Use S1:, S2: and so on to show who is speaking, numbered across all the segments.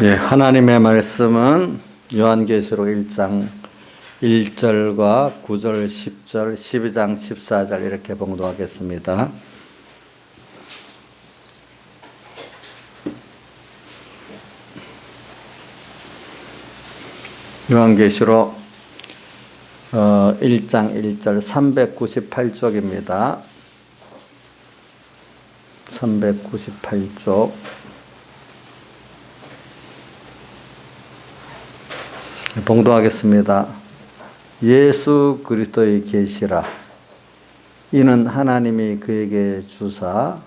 S1: 예, 하나님의 말씀은 요한계시록 1장 1절과 9절, 10절, 12장 14절 이렇게 봉독하겠습니다. 요한계시록 1장 1절 398쪽입니다. 398쪽 봉독하겠습니다. 예수 그리스도의 계시라. 이는 하나님이 그에게 주사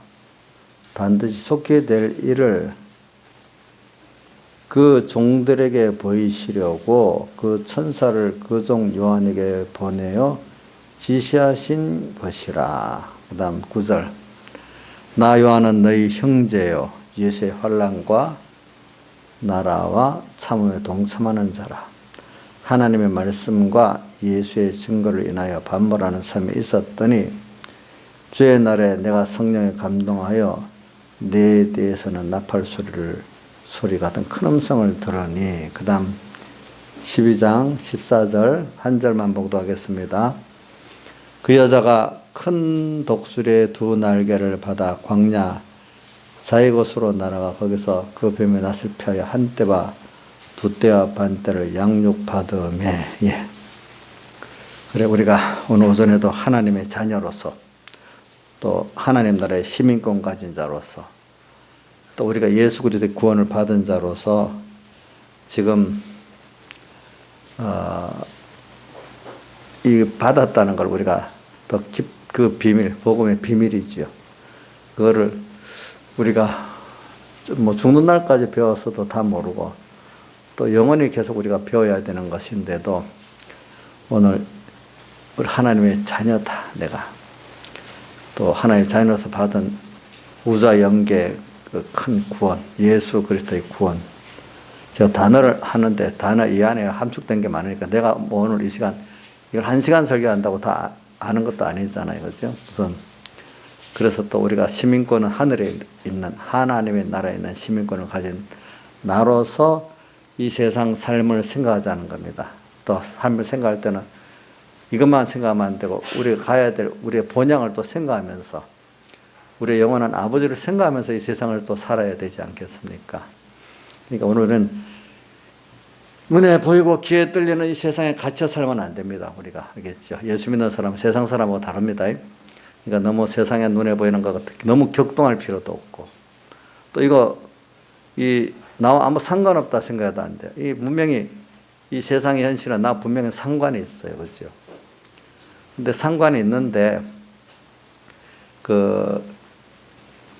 S1: 반드시 속히 될 일을 그 종들에게 보이시려고 그 천사를 그 종 요한에게 보내어 지시하신 것이라. 그 다음 9절. 나 요한은 너희 형제요 예수의 환난과 나라와 참음에 동참하는 자라. 하나님의 말씀과 예수의 증거를 인하여 반발하는 삶이 있었더니 주의 날에 내가 성령에 감동하여 내 대해서는 나팔 소리 같은 큰 음성을 들으니. 그 다음 12장 14절 한 절만 봉독하겠습니다. 그 여자가 큰 독수리의 두 날개를 받아 광야 자기 곳으로 날아가 거기서 그 뱀의 낯을 피하여 한 떼와 두 떼와 반 떼를 양육받으매. 예. 그래, 우리가 오늘 오전에도 하나님의 자녀로서 또 하나님 나라의 시민권 가진 자로서 또 우리가 예수 그리스도의 구원을 받은 자로서 지금 이 받았다는 걸 우리가 더 그 비밀, 복음의 비밀이죠. 그거를 우리가 뭐 죽는 날까지 배웠어도 다 모르고 또 영원히 계속 우리가 배워야 되는 것인데도 오늘 우리 하나님의 자녀다. 내가 또 하나님의 자녀로서 받은 우주와 영계 그 큰 구원, 예수 그리스도의 구원. 제가 단어를 하는데 단어 이 안에 함축된 게 많으니까 내가 뭐 오늘 이 시간 이걸 1시간 설교한다고 다 아는 것도 아니잖아요. 그렇죠? 우선 그래서 또 우리가 시민권은 하늘에 있는 하나님의 나라에 있는 시민권을 가진 나로서 이 세상 삶을 생각하자는 겁니다. 또 삶을 생각할 때는 이것만 생각하면 안 되고 우리가 가야 될 우리의 본향을 또 생각하면서 우리의 영원한 아버지를 생각하면서 이 세상을 또 살아야 되지 않겠습니까? 그러니까 오늘은 눈에 보이고 귀에 들리는 이 세상에 갇혀 살면 안 됩니다. 우리가 알겠죠? 예수 믿는 사람은 세상 사람하고 다릅니다. 그러니까 너무 세상에 눈에 보이는 것 같아 너무 격동할 필요도 없고 또 이거 나와 아무 상관없다 생각해도 안 돼요. 이 분명히 이 세상의 현실은 나 분명히 상관이 있어요. 그렇죠? 근데 상관이 있는데 그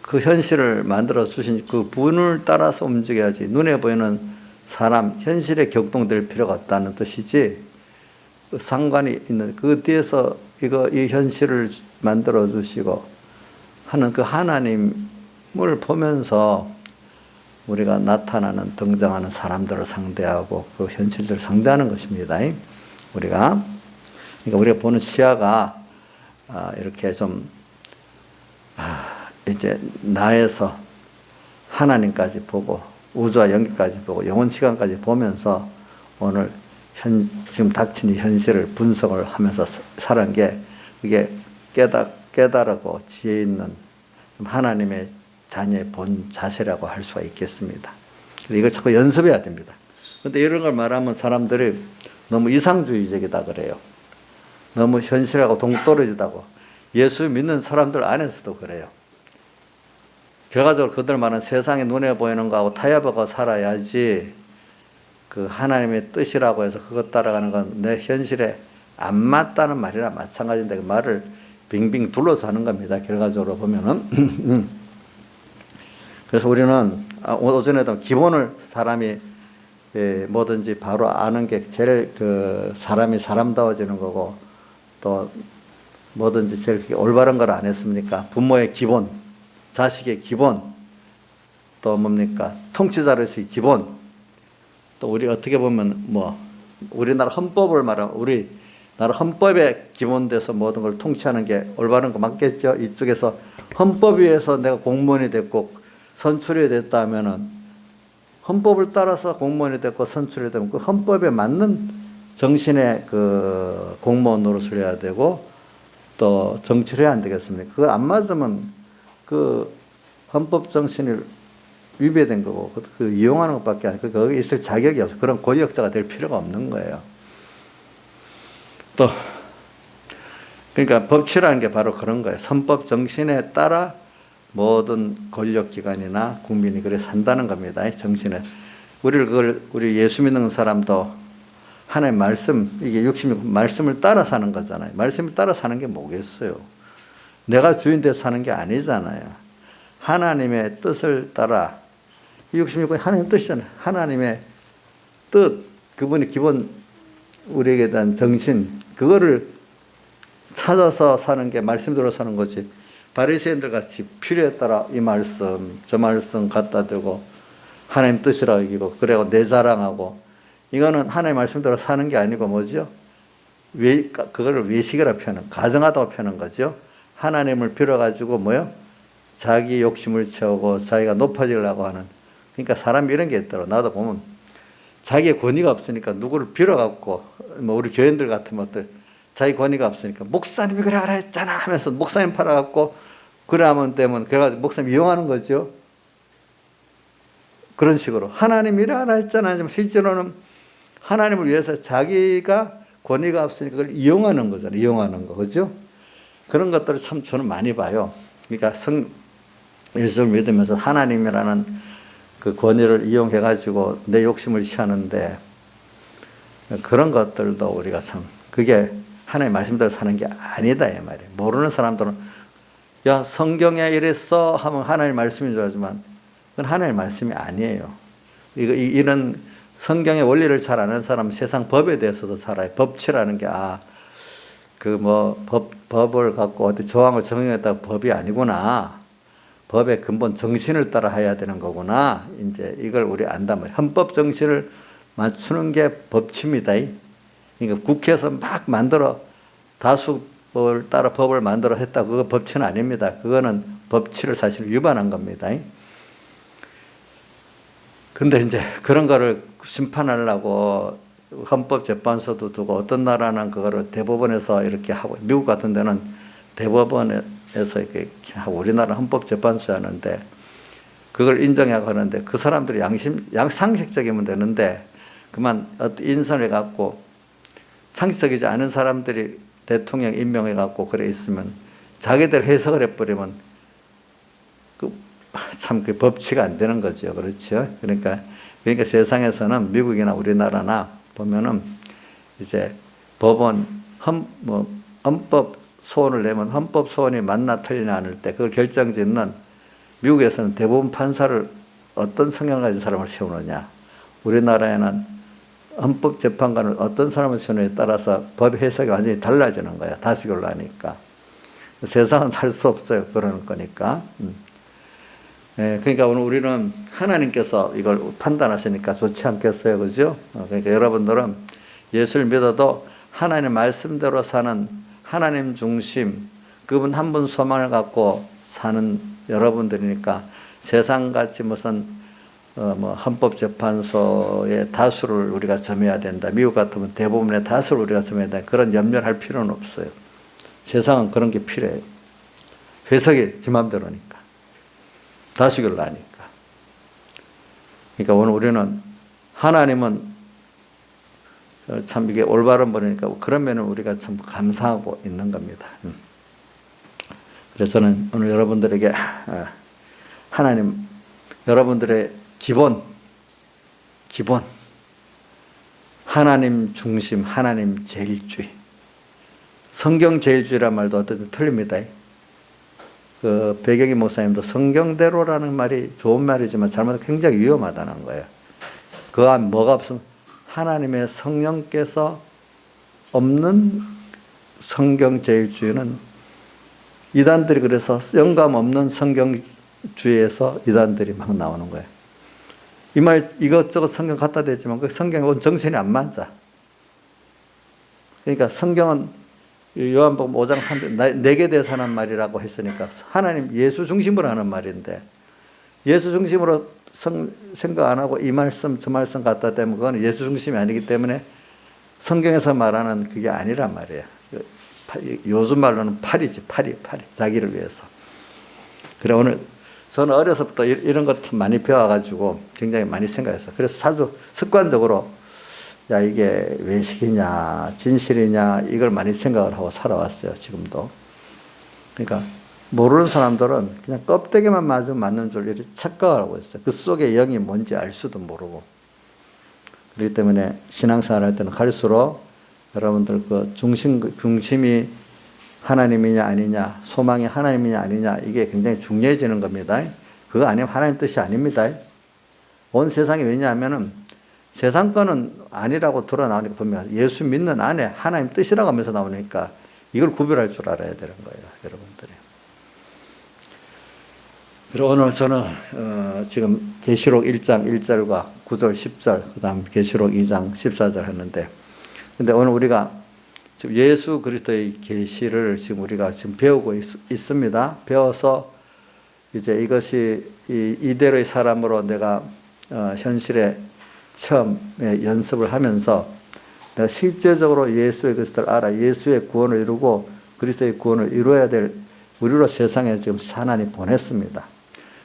S1: 현실을 만들어 주신 그 분을 따라서 움직여야지 눈에 보이는 사람 현실에 격동될 필요가 없다는 뜻이지 그 상관이 있는 그 뒤에서 이 현실을 만들어 주시고 하는 그 하나님을 보면서 우리가 나타나는 등장하는 사람들을 상대하고 그 현실들을 상대하는 것입니다. 그러니까 우리가 보는 시야가 이렇게 좀 이제 나에서 하나님까지 보고 우주와 영계까지 보고 영원 시간까지 보면서 오늘 지금 닥친 현실을 분석을 하면서 사는 게 이게 깨달고 지혜 있는 하나님의 자녀의 본 자세라고 할 수가 있겠습니다. 이걸 자꾸 연습해야 됩니다. 그런데 이런 걸 말하면 사람들이 너무 이상주의적이다 그래요. 너무 현실하고 동떨어지다고. 예수 믿는 사람들 안에서도 그래요. 결과적으로 그들 말은 세상에 눈에 보이는 거하고 타협하고 살아야지 그 하나님의 뜻이라고 해서 그것 따라가는 건 내 현실에 안 맞다는 말이랑 마찬가지인데 그 말을 빙빙 둘러서 하는 겁니다. 결과적으로 보면은. 그래서 우리는 오전에도 기본을 사람이 뭐든지 바로 아는 게 제일 그 사람이 사람다워지는 거고 또 뭐든지 제일 올바른 걸 안 했습니까? 부모의 기본, 자식의 기본, 또 뭡니까? 통치자로서의 기본, 또 우리 어떻게 보면 뭐 우리나라 헌법을 말하면 우리나라 헌법에 기본돼서 모든 걸 통치하는 게 올바른 거 맞겠죠? 이쪽에서 헌법 위에서 내가 공무원이 됐고 선출이 됐다 하면은 헌법을 따라서 공무원이 됐고 선출이 되면 그 헌법에 맞는 정신의 그 공무원 노릇을 해야 되고 또 정치를 해야 안 되겠습니까? 그거 안 맞으면 그 헌법 정신이 위배된 거고 그 이용하는 것밖에 아니고 거기 있을 자격이 없어. 그런 권력자가 될 필요가 없는 거예요. 또 그러니까 법치라는 게 바로 그런 거예요. 헌법 정신에 따라 모든 권력기관이나 국민이 그래 산다는 겁니다. 정신에. 우리 예수 믿는 사람도 하나님 말씀, 이게 66 말씀을 따라 사는 거잖아요. 말씀을 따라 사는 게 뭐겠어요? 내가 주인 돼 사는 게 아니잖아요. 하나님의 뜻을 따라 66은 하나님 뜻이잖아요. 하나님의 뜻, 그분이 기본 우리에게 대한 정신, 그거를 찾아서 사는 게 말씀대로 사는 거지. 바리새인들 같이 필요에 따라 이 말씀, 저 말씀 갖다 대고 하나님 뜻이라고 여기고 그래고 내 자랑하고 이거는 하나님 말씀대로 사는 게 아니고 뭐죠? 그거를 외식이라 표현은 가정하다고 표현한 거죠. 하나님을 빌어가지고 뭐요? 자기 욕심을 채우고 자기가 높아지려고 하는. 그러니까 사람이 이런 게 있더라고. 나도 보면 자기의 권위가 없으니까 누구를 빌어갖고 뭐 우리 교인들 같은 것들 자기 권위가 없으니까 목사님이 그래 하라 했잖아 하면서 목사님 팔아갖고 그래 하면 되면 그래가지고 목사님 이용하는 거죠. 그런 식으로 하나님이 이래 하라 했잖아 하지만 실제로는 하나님을 위해서 자기가 권위가 없으니까 그걸 이용하는 거잖아요. 이용하는 거. 그죠? 그런 것들을 참 저는 많이 봐요. 그러니까 예수를 믿으면서 하나님이라는 그 권위를 이용해가지고 내 욕심을 취하는데 그런 것들도 우리가 참 그게 하나님 말씀대로 사는 게 아니다 이 말이에요. 모르는 사람들은 야 성경에 이랬어 하면 하나님 말씀인 줄 알지만 그건 하나님 말씀이 아니에요. 이런 성경의 원리를 잘 아는 사람은 세상 법에 대해서도 잘 알아요. 법치라는 게 법을 갖고 어디 조항을 정형했다고 법이 아니구나. 법의 근본 정신을 따라 해야 되는 거구나. 이제 이걸 우리 안단 말이에요. 헌법 정신을 맞추는 게 법치입니다. 그러니까 국회에서 막 만들어 다수를 따라 법을 만들어 했다. 그거 법치는 아닙니다. 그거는 법치를 사실 위반한 겁니다. 근데 이제 그런 거를 심판하려고 헌법재판소도 두고 어떤 나라는 그거를 대법원에서 이렇게 하고 미국 같은 데는 대법원에서 이렇게 하고 우리나라 헌법재판소 하는데 그걸 인정하고 하는데 그 사람들이 상식적이면 되는데 그만 인선을 갖고 상식적이지 않은 사람들이 대통령 임명해 갖고 그래 있으면 자기들 해석을 해버리면 참 그 법치가 안 되는 거죠. 그렇죠. 그러니까 세상에서는 미국이나 우리나라나 보면은 이제 법원 헌법 소원을 내면 헌법 소원이 맞나 틀리나 않을 때 그걸 결정짓는 미국에서는 대법원 판사를 어떤 성향을 가진 사람을 세우느냐. 우리나라에는 헌법재판관을 어떤 사람을 세우느냐에 따라서 법 해석이 완전히 달라지는 거야. 다수결로 하니까. 세상은 할 수 없어요. 그러는 거니까. 그러니까 오늘 우리는 하나님께서 이걸 판단하시니까 좋지 않겠어요. 그죠? 그러니까 여러분들은 예수를 믿어도 하나님 말씀대로 사는 하나님 중심, 그분 한 분 소망을 갖고 사는 여러분들이니까 세상같이 무슨 헌법재판소의 다수를 우리가 점해야 된다. 미국 같으면 대부분의 다수를 우리가 점해야 된다. 그런 염려를 할 필요는 없어요. 세상은 그런 게 필요해요. 해석이 지 맘대로니까. 다수결로 하니까. 그러니까 오늘 우리는 하나님은 참 이게 올바른 분이니까 그런 면은 우리가 참 감사하고 있는 겁니다. 그래서 저는 오늘 여러분들에게 하나님, 여러분들의 기본, 하나님 중심, 하나님 제일주의. 성경 제일주의란 말도 어떻게 틀립니다. 그 배경희 목사님도 성경대로라는 말이 좋은 말이지만 잘못하면 굉장히 위험하다는 거예요. 그 안 뭐가 없으면 하나님의 성령께서 없는 성경 제일주의는 이단들이 그래서 영감 없는 성경주의에서 이단들이 막 나오는 거예요. 이 말 이것저것 성경 갖다 대지만 그 성경은 정신이 안 맞아. 그러니까 성경은 요한복음 5장 3절 내게 대해서 하는 말이라고 했으니까 하나님 예수 중심으로 하는 말인데 예수 중심으로 생각 안 하고 이 말씀 저 말씀 갖다 대면 그건 예수 중심이 아니기 때문에 성경에서 말하는 그게 아니란 말이에요. 요즘 말로는 팔이지, 팔이. 자기를 위해서. 그래, 오늘 저는 어려서부터 이런 것 많이 배워가지고 굉장히 많이 생각했어요. 그래서 자주 습관적으로 야, 이게 외식이냐, 진실이냐, 이걸 많이 생각을 하고 살아왔어요, 지금도. 그러니까 모르는 사람들은 그냥 껍데기만 맞는 줄 이렇게 착각을 하고 있어요. 그 속에 영이 뭔지 알 수도 모르고. 그렇기 때문에 신앙생활 할 때는 갈수록 여러분들 그 중심이 하나님이냐 아니냐, 소망이 하나님이냐 아니냐, 이게 굉장히 중요해지는 겁니다. 그거 아니면 하나님 뜻이 아닙니다. 온 세상이 왜냐하면은 세상 거는 아니라고 드러나오니까 보면 예수 믿는 안에 하나님 뜻이라고 하면서 나오니까 이걸 구별할 줄 알아야 되는 거예요, 여러분들이. 그리고 오늘 저는 지금 계시록 1장 1절과 9절 10절 그 다음 계시록 2장 14절 했는데, 근데 오늘 우리가 지금 예수 그리스도의 계시를 지금 우리가 지금 배우고 있습니다. 배워서 이제 이것이 이대로의 사람으로 내가 현실에 처음에 연습을 하면서 내가 실제적으로 예수의 그리스도를 알아 예수의 구원을 이루고 그리스도의 구원을 이루어야 될 우리로 세상에 지금 하나님 보냈습니다.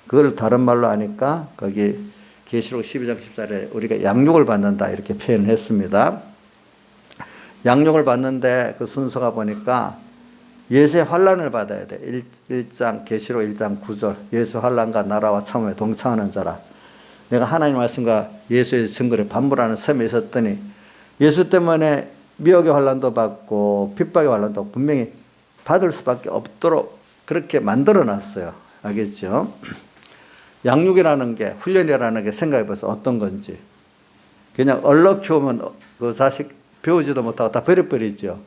S1: 그걸 다른 말로 하니까 거기 계시록 12장 14절에 우리가 양육을 받는다 이렇게 표현을 했습니다. 양육을 받는데 그 순서가 보니까 예수의 환난을 받아야 돼. 1장 계시록 1장 9절 예수 환난과 나라와 참음에 동참하는 자라. 내가 하나님 말씀과 예수의 증거를 반복하는 섬에 있었더니 예수 때문에 미혹의 환난도 받고 핍박의 환난도 받고 분명히 받을 수밖에 없도록 그렇게 만들어놨어요. 알겠죠? 양육이라는 게, 훈련이라는 게 생각해봐서 어떤 건지. 그냥 얼럭 키우면 그 자식 배우지도 못하고 다 버려버리죠.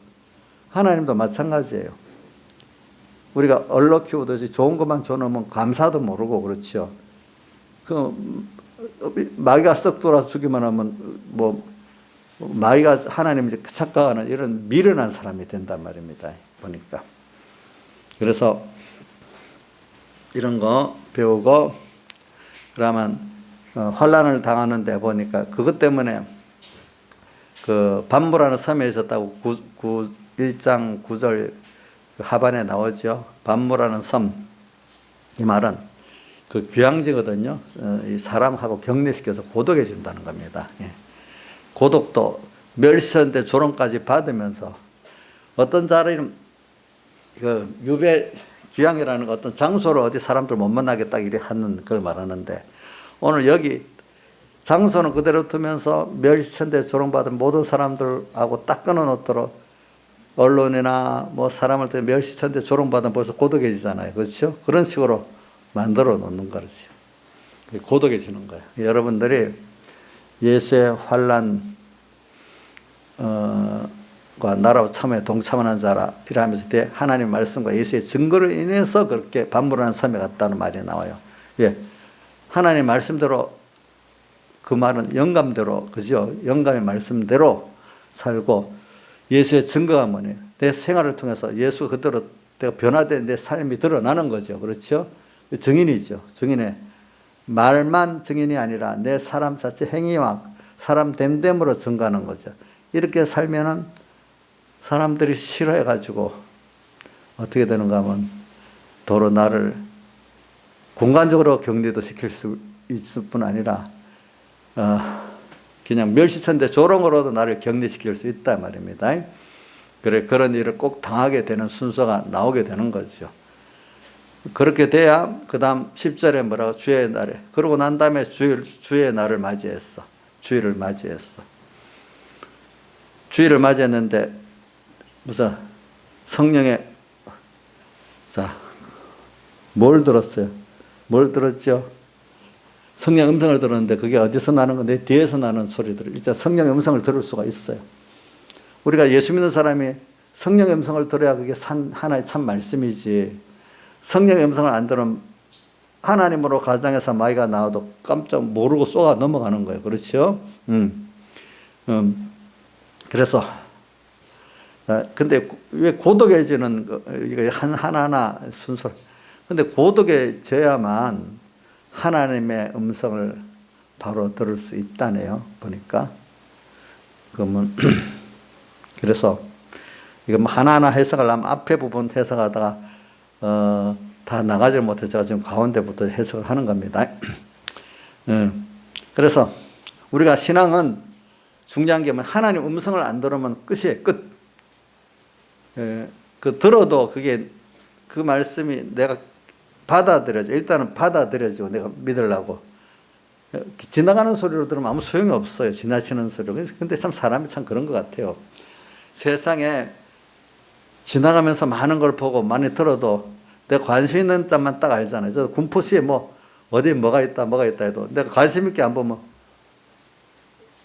S1: 하나님도 마찬가지예요. 우리가 얼럭 키우듯이 좋은 것만 줘놓으면 감사도 모르고 그렇죠. 마귀가 썩 돌아 죽기만 하면 마귀가 하나님을 착각하는 이런 미련한 사람이 된단 말입니다. 보니까. 그래서 이런 거 배우고 그러면 환난을 당하는데 보니까 그것 때문에 그 반모라는 섬에 있었다고 1장 9절 하반에 나오죠. 반모라는 섬. 이 말은 그 귀향지거든요. 이 사람하고 격리시켜서 고독해진다는 겁니다. 예. 고독도 멸시한데 조롱까지 받으면서 어떤 자리는 그 유배 귀향이라는 거 어떤 장소를 어디 사람들 못 만나게 딱 이래 하는 걸 말하는데 오늘 여기 장소는 그대로 두면서 멸시천대 조롱받은 모든 사람들하고 딱 끊어놓도록 언론이나 뭐 사람을 때 멸시천대 조롱받으면 벌써 고독해지잖아요. 그렇죠? 그런 식으로 만들어 놓는 거죠. 고독해지는 거예요. 여러분들이 예수의 환난 나라와 참에 동참하는 자라 이라면서 하나님 말씀과 예수의 증거를 인해서 그렇게 반물하는 섬에 갔다는 말이 나와요. 예, 하나님 말씀대로 그 말은 영감대로 그죠? 영감의 말씀대로 살고 예수의 증거가 뭐냐? 내 생활을 통해서 예수 그대로 내가 변화된 내 삶이 드러나는 거죠. 그렇죠? 증인이죠. 증인의 말만 증인이 아니라 내 사람 자체 행위와 사람 됨됨으로 증거하는 거죠. 이렇게 살면은 사람들이 싫어해가지고 어떻게 되는가 하면 도로 나를 공간적으로 격리도 시킬 수 있을 뿐 아니라 그냥 멸시천대 조롱으로도 나를 격리시킬 수 있다 말입니다. 그래 그런 일을 꼭 당하게 되는 순서가 나오게 되는 거죠. 그렇게 돼야 그 다음 10절에 뭐라고 주의 날에 그러고 난 다음에 주의 날을 맞이했어. 주일을 맞이했어. 주일을 맞이했는데 무슨 성령의 뭘 들었어요? 뭘 들었죠? 성령 음성을 들었는데 그게 어디서 나는 건데 뒤에서 나는 소리들을 일단 성령의 음성을 들을 수가 있어요. 우리가 예수 믿는 사람이 성령의 음성을 들어야 그게 하나의 참 말씀이지. 성령의 음성을 안 들으면 하나님으로 가정에서 마귀가 나와도 깜짝 모르고 쏘가 넘어가는 거예요. 그렇죠? 그래서 근데 왜 고독해지는 이거 하나하나 순서. 근데 고독해져야만 하나님의 음성을 바로 들을 수 있다네요. 보니까. 그러면 그래서 이거 뭐 하나하나 해석을 하면 앞에 부분 해석하다가 다 나가지를 못해서 제가 지금 가운데부터 해석을 하는 겁니다. 그래서 우리가 신앙은 중요한 게 하나님 음성을 안 들으면 끝이에요. 끝. 그 들어도 그게 그 말씀이 내가 받아들여져. 일단은 받아들여지고 내가 믿으려고. 지나가는 소리로 들으면 아무 소용이 없어요. 지나치는 소리로. 근데 참 사람이 참 그런 것 같아요. 세상에 지나가면서 많은 걸 보고 많이 들어도 내가 관심 있는 점만 딱 알잖아요. 저 군포시에 뭐 어디 뭐가 있다 해도 내가 관심 있게 안 보면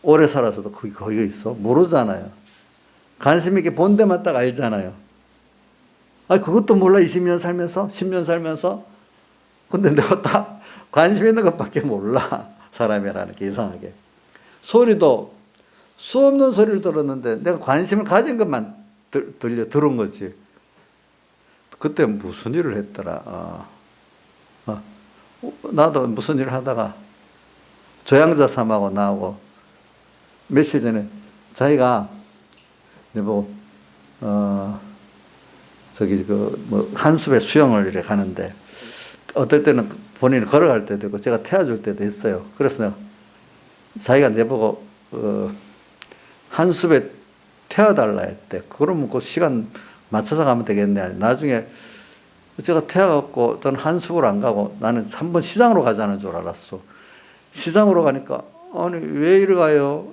S1: 오래 살아서도 거기 있어? 모르잖아요. 관심 있게 본 데만 딱 알잖아요. 그것도 몰라. 20년 살면서 10년 살면서. 근데 내가 딱 관심 있는 것밖에 몰라. 사람이라는 게 이상하게. 소리도 수 없는 소리를 들었는데 내가 관심을 가진 것만 들은 거지. 그때 무슨 일을 했더라. 나도 무슨 일을 하다가 조양자 삼하고 나하고 며칠 전에 자기가 뭐 한숲에 수영을 이렇게 가는데 어떨 때는 본인이 걸어갈 때도 있고 제가 태워줄 때도 있어요. 그래서 내가 자기가 내보고 한숲에 태워달라 했대. 그러면 그 시간 맞춰서 가면 되겠네. 나중에 제가 태워갖고 저는 한숲으로 안 가고 나는 한번 시장으로 가자는 줄 알았어. 시장으로 가니까 아니 왜 이리 가요?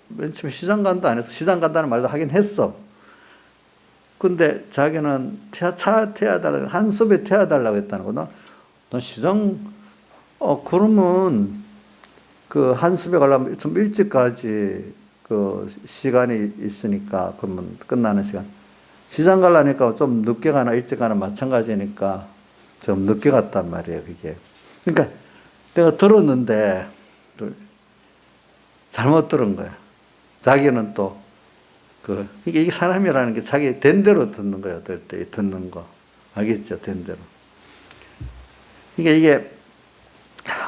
S1: 맨 처음에 시장 간다 안 해서 시장 간다는 말도 하긴 했어. 근데 자기는 차 태워달라고, 한숲에 태워달라고 했다는 거다. 난 시장, 그러면 그 한숲에 가려면 좀 일찍 가지. 그 시간이 있으니까, 그러면 끝나는 시간. 시장 가려니까 좀 늦게 가나 일찍 가나 마찬가지니까 좀 늦게 갔단 말이에요, 그게. 그러니까 내가 들었는데 잘못 들은 거야. 자기는 또 이게 사람이라는 게 자기 된 대로 듣는 거예요. 어떨 때 듣는 거. 알겠죠? 된 대로. 이게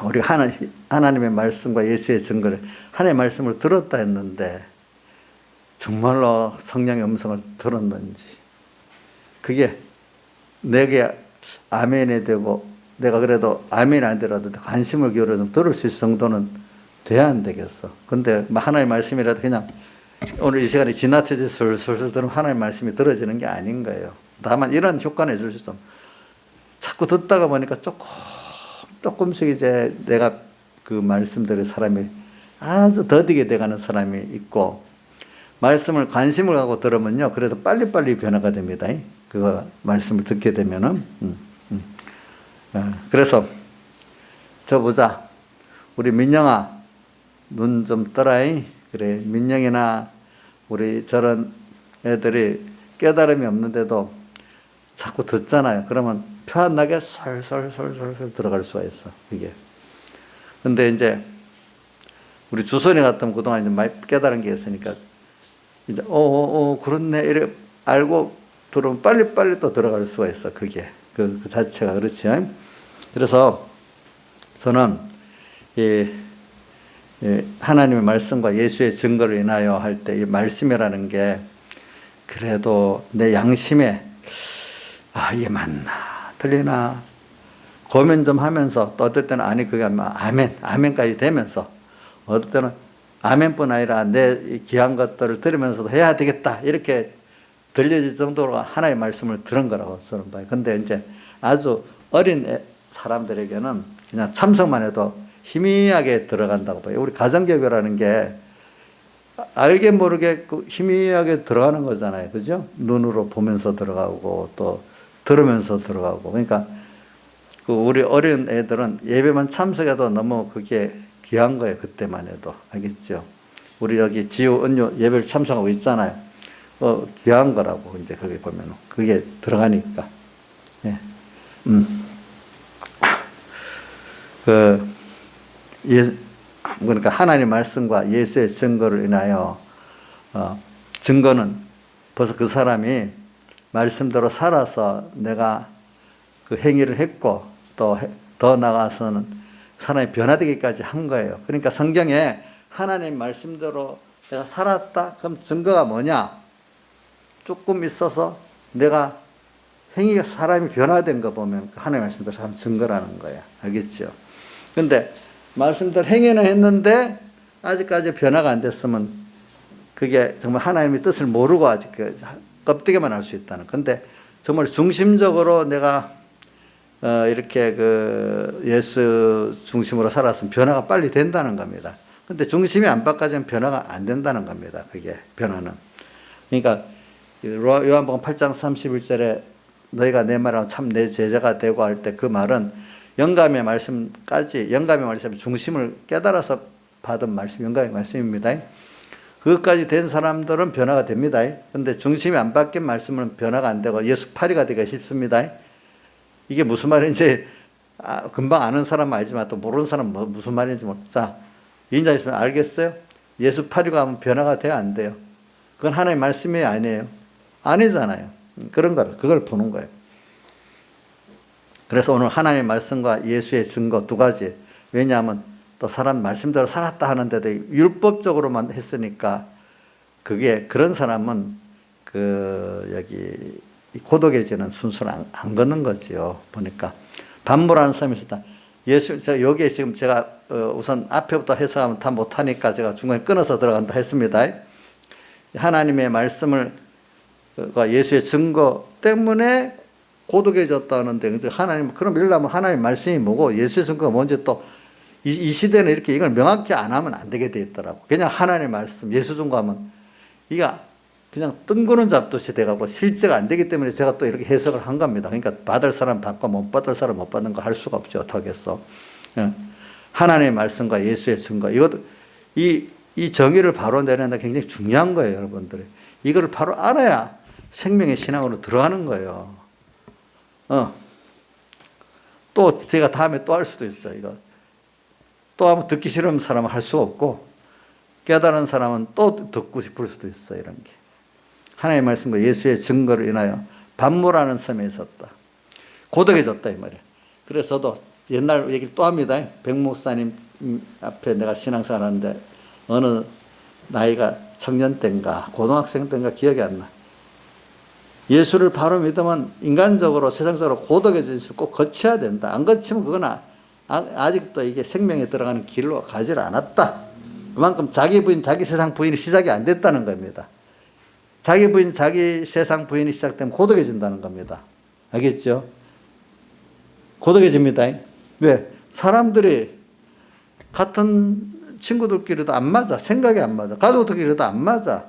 S1: 우리가 하나님의 말씀과 예수의 증거를 하나님의 말씀을 들었다 했는데 정말로 성령의 음성을 들었는지 그게 내게 아멘이 되고 내가 그래도 아멘이 안 되더라도 관심을 기울여 좀 들을 수 있을 정도는 돼야 안 되겠어. 근데 하나님의 말씀이라도 그냥 오늘 이 시간에 지나치게 술술 들으면 하나님의 말씀이 들어지는 게 아닌 거예요. 다만 이런 효과는 있을 수 있어. 자꾸 듣다가 보니까 조금씩 이제 내가 그 말씀대로 사람이 아주 더디게 돼가는 사람이 있고 말씀을 관심을 갖고 들으면요. 그래도 빨리빨리 변화가 됩니다. 그거 말씀을 듣게 되면은. 그래서 저 보자. 우리 민영아 눈 좀 떠라잉. 그래 민영이나 우리 저런 애들이 깨달음이 없는데도 자꾸 듣잖아요. 그러면 편하게 솔솔솔솔 들어갈 수가 있어. 이게. 근데 이제 우리 주선이 같으면 그동안 이제 많이 깨달은 게 있으니까 이제 그렇네 이래 알고 들으면 빨리빨리 또 들어갈 수가 있어. 그게 그 자체가 그렇지. 그래서 저는 하나님의 말씀과 예수의 증거를 인하여 할 때 이 말씀이라는 게 그래도 내 양심에 이게 맞나 틀리나 고민 좀 하면서 또 어떨 때는 아니 그게 아멘까지 되면서 어떨 때는 아멘뿐 아니라 내 귀한 것들을 들으면서도 해야 되겠다 이렇게 들려질 정도로 하나님의 말씀을 들은 거라고 저는 봐요. 근데 이제 아주 어린 사람들에게는 그냥 참석만 해도 희미하게 들어간다고 봐요. 우리 가정교육이라는 게 알게 모르게 희미하게 들어가는 거잖아요. 그죠? 눈으로 보면서 들어가고 또 들으면서 들어가고. 그러니까 우리 어린 애들은 예배만 참석해도 너무 그게 귀한 거예요. 그때만 해도. 알겠죠? 우리 여기 지우, 은유 예배를 참석하고 있잖아요. 귀한 거라고 이제 거기 보면 그게 들어가니까. 예. 그러니까 하나님의 말씀과 예수의 증거를 인하여 증거는 벌써 그 사람이 말씀대로 살아서 내가 그 행위를 했고 또 더 나아가서는 사람이 변화되기까지 한 거예요. 그러니까 성경에 하나님 말씀대로 내가 살았다. 그럼 증거가 뭐냐? 조금 있어서 내가 행위가 사람이 변화된 거 보면 하나님 말씀대로 한 증거라는 거야. 알겠죠? 근데 말씀대로 행위는 했는데 아직까지 변화가 안 됐으면 그게 정말 하나님의 뜻을 모르고 아직 껍데기만 알 수 있다는. 근데 정말 중심적으로 내가 이렇게 예수 중심으로 살았으면 변화가 빨리 된다는 겁니다. 근데 중심이 안 바꿔지면 변화가 안 된다는 겁니다. 그게 변화는. 그러니까 요한복음 8장 31절에 너희가 내 말하면 참 내 제자가 되고 할 때 그 말은 영감의 말씀까지, 영감의 말씀의 중심을 깨달아서 받은 말씀, 영감의 말씀입니다. 그것까지 된 사람들은 변화가 됩니다. 근데 중심이 안 바뀐 말씀은 변화가 안 되고 예수파리가 되기가 쉽습니다. 이게 무슨 말인지 금방 아는 사람은 알지만 또 모르는 사람은 무슨 말인지 자, 인자 있으면 알겠어요? 예수파리가 하면 변화가 돼요, 안 돼요? 그건 하나님의 말씀이 아니에요. 아니잖아요. 그런 걸, 그걸 보는 거예요. 그래서 오늘 하나님의 말씀과 예수의 증거 두 가지. 왜냐하면 또 사람 말씀대로 살았다 하는데도 율법적으로만 했으니까 그게 그런 사람은 여기 고독해지는 순서를 안 걷는 거지요. 보니까 반모라는 사람이 있었다. 여기에 지금 제가 우선 앞에부터 해석하면 다 못하니까 제가 중간에 끊어서 들어간다 했습니다. 하나님의 말씀을 예수의 증거 때문에 고독해졌다는데 하나님 그럼 이러려면 하나님 말씀이 뭐고 예수의 증거가 뭔지 또 이 시대는 이렇게 이걸 명확히 안 하면 안 되게 돼 있더라고. 그냥 하나님의 말씀 예수 증거하면 이가 그냥 뜬구름 잡듯이 돼가고 실제가 안 되기 때문에 제가 또 이렇게 해석을 한 겁니다. 그러니까 받을 사람 받고 못 받을 사람 못 받는 거 할 수가 없죠. 어떻겠어? 하나님의 말씀과 예수의 증거 이것도 이 정의를 바로 내려낸다 굉장히 중요한 거예요, 여러분들. 이거를 바로 알아야 생명의 신앙으로 들어가는 거예요. 또 제가 다음에 또 할 수도 있어요. 이거 또 한번 듣기 싫은 사람은 할 수 없고 깨달은 사람은 또 듣고 싶을 수도 있어요. 이런 게 하나님의 말씀과 예수의 증거를 인하여 반모라는 섬에 있었다. 고독해졌다 이 말이에요. 그래서도 옛날 얘기를 또 합니다. 백 목사님 앞에 내가 신앙생활 하는데 어느 나이가 청년 때인가 고등학생 때인가 기억이 안 나. 예수를 바로 믿으면 인간적으로 세상적으로 고독해진 것을 꼭 거쳐야 된다. 안 거치면 그건 아직도 이게 생명에 들어가는 길로 가지를 않았다. 그만큼 자기 부인, 자기 세상 부인이 시작이 안 됐다는 겁니다. 자기 부인, 자기 세상 부인이 시작되면 고독해진다는 겁니다. 알겠죠? 고독해집니다. 왜? 사람들이 같은 친구들끼리도 안 맞아. 생각이 안 맞아. 가족들끼리도 안 맞아.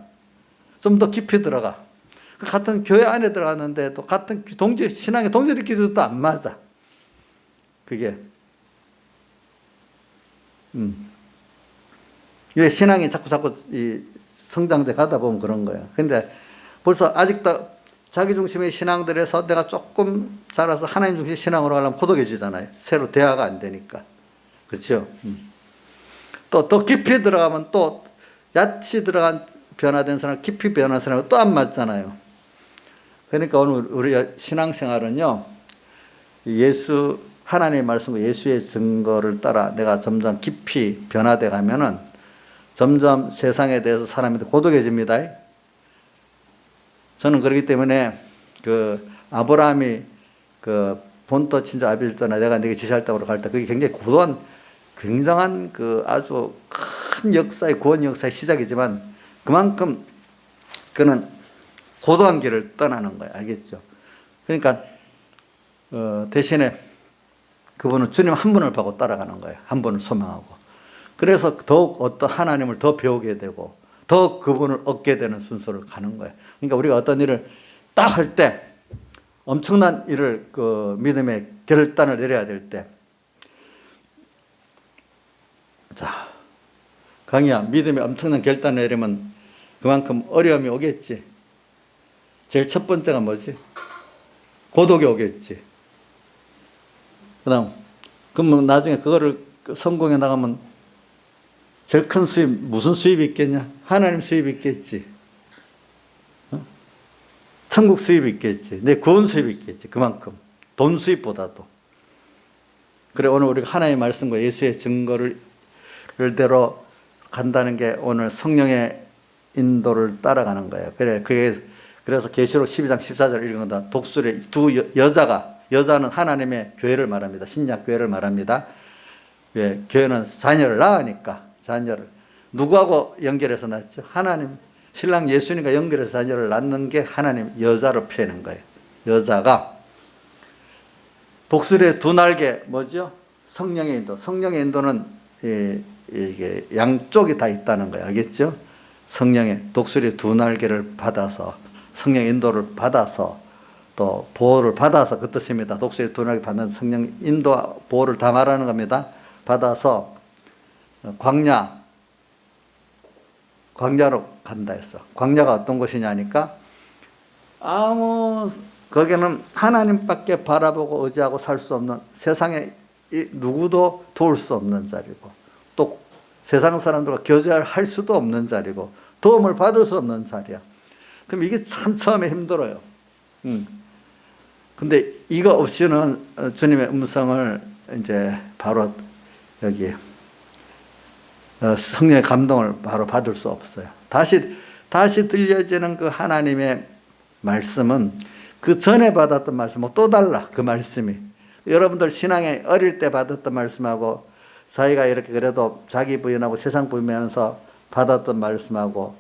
S1: 좀 더 깊이 들어가. 같은 교회 안에 들어갔는데 또 같은 신앙의 동지들끼리도 또 안 맞아. 그게. 왜 신앙이 자꾸 성장돼 가다 보면 그런 거예요. 근데 벌써 아직도 자기 중심의 신앙들에서 내가 조금 자라서 하나님 중심의 신앙으로 가려면 고독해지잖아요. 새로 대화가 안 되니까. 그렇죠? 또 더 깊이 들어가면 또 얕이 들어간 변화된 사람, 깊이 변화된 사람은 또 안 맞잖아요. 그러니까 오늘 우리 신앙생활은요, 하나님의 말씀과 예수의 증거를 따라 내가 점점 깊이 변화돼 가면은 점점 세상에 대해서 사람이 고독해집니다. 저는 그렇기 때문에 아브라함이 본토 친자 아비를 떠나 내가 네게 지시할 땅으로 갈 때 그게 굉장히 고도한 굉장한 아주 큰 역사의 구원 역사의 시작이지만 그만큼 그는 고도한 길을 떠나는 거예요. 알겠죠? 그러니까 대신에 그분은 주님 한 분을 보고 따라가는 거예요. 한 분을 소망하고. 그래서 더욱 어떤 하나님을 더 배우게 되고 더 그분을 얻게 되는 순서를 가는 거예요. 그러니까 우리가 어떤 일을 딱 할 때 엄청난 일을 믿음의 결단을 내려야 될 때 자, 강희야, 믿음의 엄청난 결단을 내리면 그만큼 어려움이 오겠지. 제일 첫 번째가 뭐지? 고독이 오겠지. 그럼 나중에 그거를 성공해 나가면 제일 큰 수입, 무슨 수입이 있겠냐? 하나님 수입이 있겠지. 천국 수입이 있겠지. 내 구원 수입이 있겠지. 그만큼. 돈 수입보다도. 그래 오늘 우리가 하나님의 말씀과 예수의 증거를 대로 간다는 게 오늘 성령의 인도를 따라가는 거예요. 그래서 계시록 12장 14절 읽는다. 독수리 두 여자는 하나님의 교회를 말합니다. 신약 교회를 말합니다. 왜? 교회는 자녀를 낳으니까 자녀를 누구하고 연결해서 낳죠? 하나님 신랑 예수님과 연결해서 자녀를 낳는 게 하나님 여자로 표현한 거예요. 여자가 독수리의 두 날개 뭐죠? 성령의 인도. 성령의 인도는 이게 양쪽이 다 있다는 거예요. 알겠죠? 성령의 독수리 두 날개를 받아서 성령의 인도를 받아서 또 보호를 받아서 그 뜻입니다. 독수리 두 날개 받는 성령 인도 보호를 다 말하는 겁니다. 받아서 광야로 간다 했어. 광야가 어떤 곳이냐니까 거기는 하나님밖에 바라보고 의지하고 살 수 없는 세상에 누구도 도울 수 없는 자리고 또 세상 사람들과 교제할 수도 없는 자리고 도움을 받을 수 없는 자리야. 그럼 이게 참 처음에 힘들어요. 근데 이거 없이는 주님의 음성을 이제 바로 여기 성령의 감동을 바로 받을 수 없어요. 다시 들려지는 그 하나님의 말씀은 그 전에 받았던 말씀하고 또 달라. 그 말씀이 여러분들 신앙에 어릴 때 받았던 말씀하고 자기가 이렇게 그래도 자기 부인하고 세상 부인하면서 받았던 말씀하고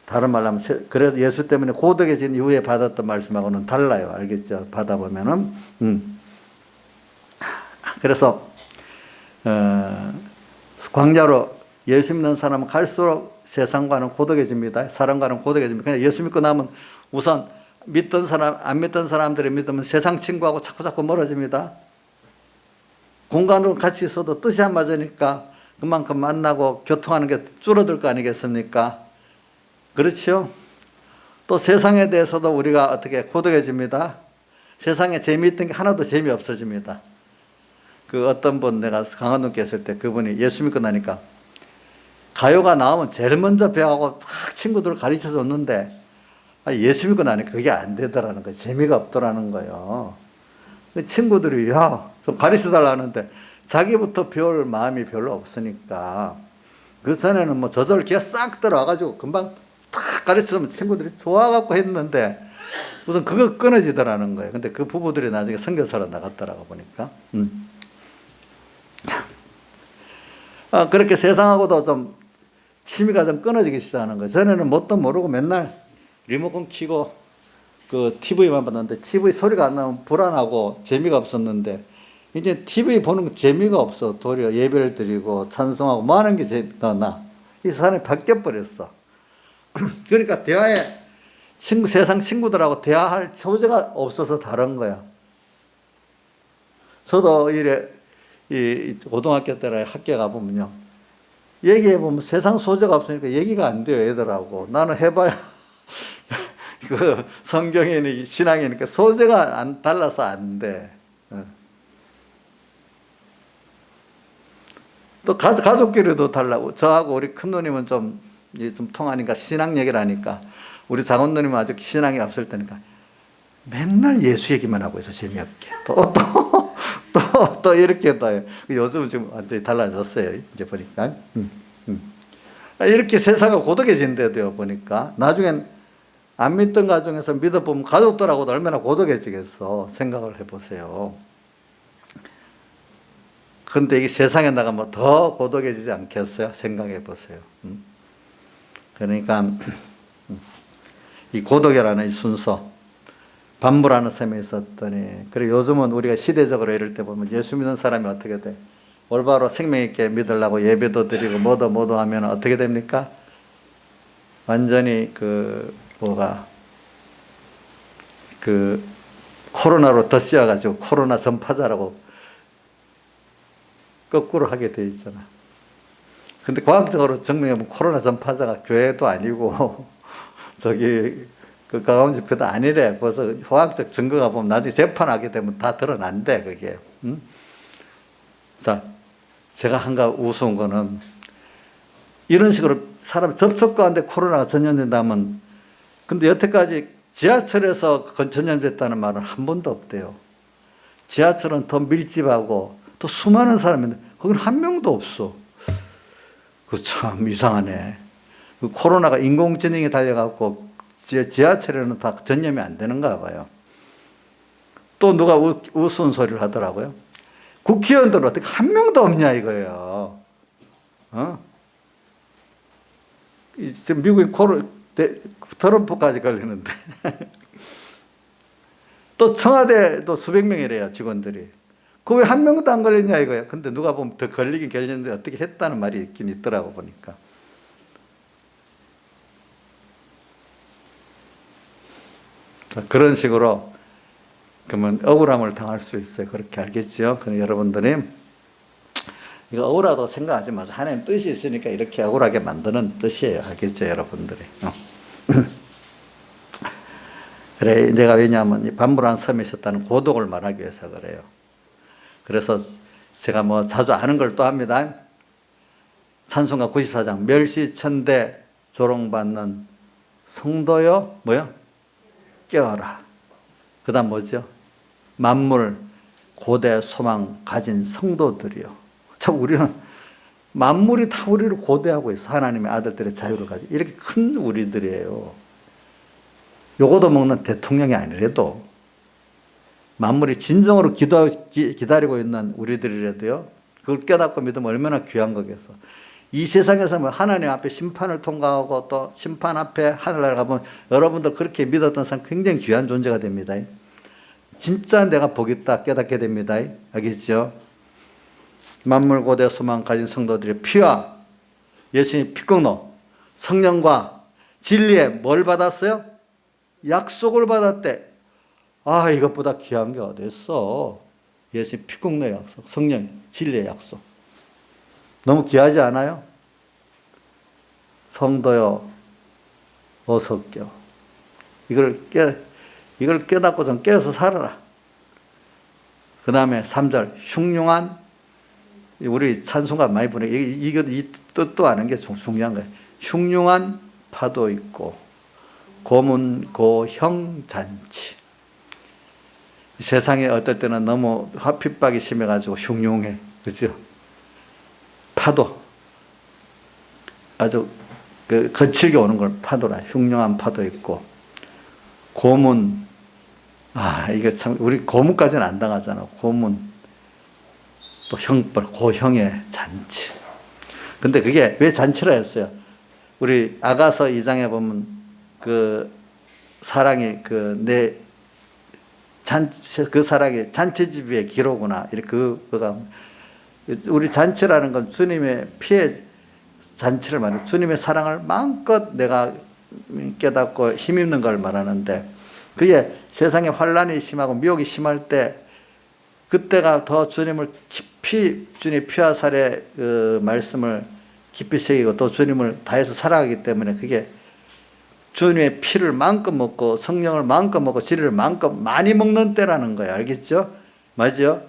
S1: 다른 말로 하면 그래서 예수 때문에 고독해진 이후에 받았던 말씀하고는 달라요. 알겠죠? 받아보면은 그래서 광야로 예수 믿는 사람은 갈수록 세상과는 고독해집니다. 사람과는 고독해집니다. 그냥 예수 믿고 나면 우선 믿던 사람, 안 믿던 사람들이 믿으면 세상 친구하고 자꾸 멀어집니다. 공간으로 같이 있어도 뜻이 안 맞으니까 그만큼 만나고 교통하는 게 줄어들 거 아니겠습니까? 그렇죠? 또 세상에 대해서도 우리가 어떻게 고독해집니다. 세상에 재미있던 게 하나도 재미없어집니다. 그 어떤 분 내가 강화동에 있을 때 그분이 예수 믿고 나니까 가요가 나오면 제일 먼저 배워하고 막 친구들을 가르쳐 줬는데 예수 믿고 나니까 그게 안 되더라는 거예요. 재미가 없더라는 거예요. 친구들이 좀 가르쳐 달라는데 자기부터 배울 마음이 별로 없으니까 그 전에는 뭐 저절 기가 싹 들어와가지고 금방 탁 가르쳐주면 친구들이 좋아갖고 했는데 우선 그거 끊어지더라는 거예요. 근데 그 부부들이 나중에 선교사로 나갔더라고 보니까. 그렇게 세상하고도 좀 취미가 좀 끊어지기 시작하는 거예요. 전에는 뭣도 모르고 맨날 리모컨 켜고 그 TV만 봤는데 TV 소리가 안 나면 불안하고 재미가 없었는데 이제 TV 보는 재미가 없어. 도리어 예배를 드리고 찬송하고 뭐 하는 게 나. 이 사람이 바뀌어버렸어. 그러니까 대화에 세상 친구들하고 대화할 소재가 없어서 다른 거야. 저도 이 고등학교 때 학교 가보면요. 얘기해보면 세상 소재가 없으니까 얘기가 안 돼요, 애들하고. 나는 해봐야 그 성경이니 신앙이니까 소재가 달라서 안 돼. 또 가족끼리도 달라고. 저하고 우리 큰 누님은 좀 통하니까 신앙 얘기를 하니까 우리 작은 누님은 아직 신앙이 없을 때니까 맨날 예수 얘기만 하고 있어. 재미없게. 또 이렇게 또 요즘은 지금 완전히 달라졌어요. 이제 보니까. 이렇게 세상이 고독해진대요. 보니까. 나중엔 안 믿던 가정에서 믿어보면 가족들하고도 얼마나 고독해지겠어. 생각을 해보세요. 그런데 이게 세상에 나가면 더 고독해지지 않겠어요? 생각해 보세요. 그러니까 이 고독이라는 이 순서 반부라는 셈이 있었더니 그리고 요즘은 우리가 시대적으로 이럴 때 보면 예수 믿는 사람이 어떻게 돼? 올바로 생명 있게 믿으려고 예배도 드리고 뭐도 하면 어떻게 됩니까? 완전히 코로나로 덧씌워가지고 코로나 전파자라고 거꾸로 하게 돼 있잖아. 근데 과학적으로 증명해보면 코로나 전파자가 교회도 아니고 그 가까운 집회도 아니래. 벌써 화학적 증거가 보면 나중에 재판하게 되면 다 드러난대, 그게. 자, 제가 한가 우스운 거는 이런 식으로 사람 접촉 가운데 코로나가 전염된다면 근데 여태까지 지하철에서 전염됐다는 말은 한 번도 없대요. 지하철은 더 밀집하고 또 수많은 사람인데 거기는 한 명도 없어. 그 참 이상하네. 그 코로나가 인공지능이 달려갖고 지하철에는 다 전염이 안 되는가 봐요. 또 누가 우스운 소리를 하더라고요. 국회의원들 어떻게 한 명도 없냐 이거예요. 지금 미국이 트럼프까지 걸리는데 또 청와대도 수백 명이래요 직원들이. 그 왜 한 명도 안 걸렸냐 이거예요. 근데 누가 보면 더 걸리긴 걸렸는데 어떻게 했다는 말이 있긴 있더라고 보니까. 그런 식으로 그러면 억울함을 당할 수 있어요. 그렇게 알겠죠? 그럼 여러분들이 이거 억울하다고 생각하지 마세요. 하나님 뜻이 있으니까 이렇게 억울하게 만드는 뜻이에요. 알겠죠, 여러분들이? 그래, 내가 왜냐하면 이 반불안 섬에 있었다는 고독을 말하기 위해서 그래요. 그래서 제가 뭐 자주 아는 걸 또 합니다. 찬송가 94장 멸시천대 조롱받는 성도여 뭐요? 깨어라. 그 다음 뭐죠? 만물 고대 소망 가진 성도들이요. 참 우리는 만물이 다 우리를 고대하고 있어. 하나님의 아들들의 자유를 가지고 이렇게 큰 우리들이에요. 요거도 먹는 대통령이 아니래도 만물이 진정으로 기다리고 있는 우리들이라도요. 그걸 깨닫고 믿으면 얼마나 귀한 거겠어. 이 세상에서 뭐 하나님 앞에 심판을 통과하고 또 심판 앞에 하늘나라 가면 여러분들 그렇게 믿었던 사람 굉장히 귀한 존재가 됩니다. 진짜 내가 복 있다 깨닫게 됩니다. 알겠죠? 만물 고대 소망 가진 성도들의 피와 예수님의 피공로 성령과 진리에 뭘 받았어요? 약속을 받았대. 아, 이것보다 귀한 게 어디 있어? 예수님 피공로의 약속, 성령, 진리의 약속. 너무 귀하지 않아요? 성도여, 어서 깨어. 이걸 깨닫고 좀 깨어서 살아라. 그 다음에 3절, 흉흉한, 우리 찬송가 많이 부르는, 이 뜻도 아는 게 중요한 거예요. 흉흉한 파도 있고, 고문, 고형 잔치. 세상에 어떨 때는 너무 핍박이 심해가지고 흉흉해. 그죠? 파도. 아주 거칠게 오는 걸 파도라. 흉흉한 파도 있고. 고문. 아, 이게 참, 우리 고문까지는 안 당하잖아. 고문. 또 형벌, 고형의 잔치. 근데 그게 왜 잔치라 했어요? 우리 아가서 2장에 보면 그 사랑이 그 사랑이 잔치집의 기로구나. 이렇게 그가 우리 잔치라는 건 주님의 피의 잔치를 말해요. 주님의 사랑을 마음껏 내가 깨닫고 힘입는 걸 말하는데 그게 세상에 환란이 심하고 미혹이 심할 때 그때가 더 주님을 깊이 주님의 피와 살의 그 말씀을 깊이 새기고 또 주님을 다해서 살아가기 때문에 그게 주님의 피를 마음껏 먹고 성령을 마음껏 먹고 진리를 마음껏 많이 먹는 때라는 거예요. 알겠죠? 맞죠?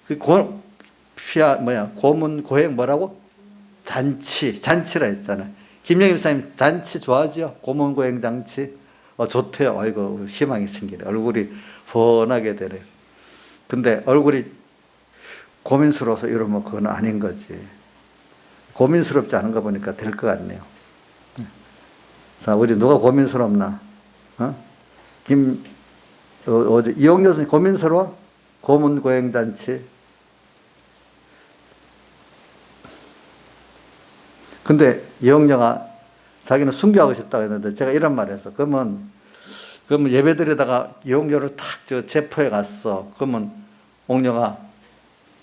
S1: 그 고문 고행 뭐라고? 잔치라 했잖아요. 김영임 사님 잔치 좋아하죠? 고문 고행 잔치. 좋대요. 아이고 희망이 생기네. 얼굴이 훤하게 되네. 근데 얼굴이 고민스러워서 이러면 그건 아닌 거지. 고민스럽지 않은 거 보니까 될 것 같네요. 자, 우리 누가 고민스럽나? 이용여 선생님 고민스러워? 고문 고행 잔치. 근데 이용여가 자기는 순교하고 싶다고 했는데 제가 이런 말을 했어. 그러면 예배드리다가 이용여를 탁 체포해 갔어. 그러면 옥녀가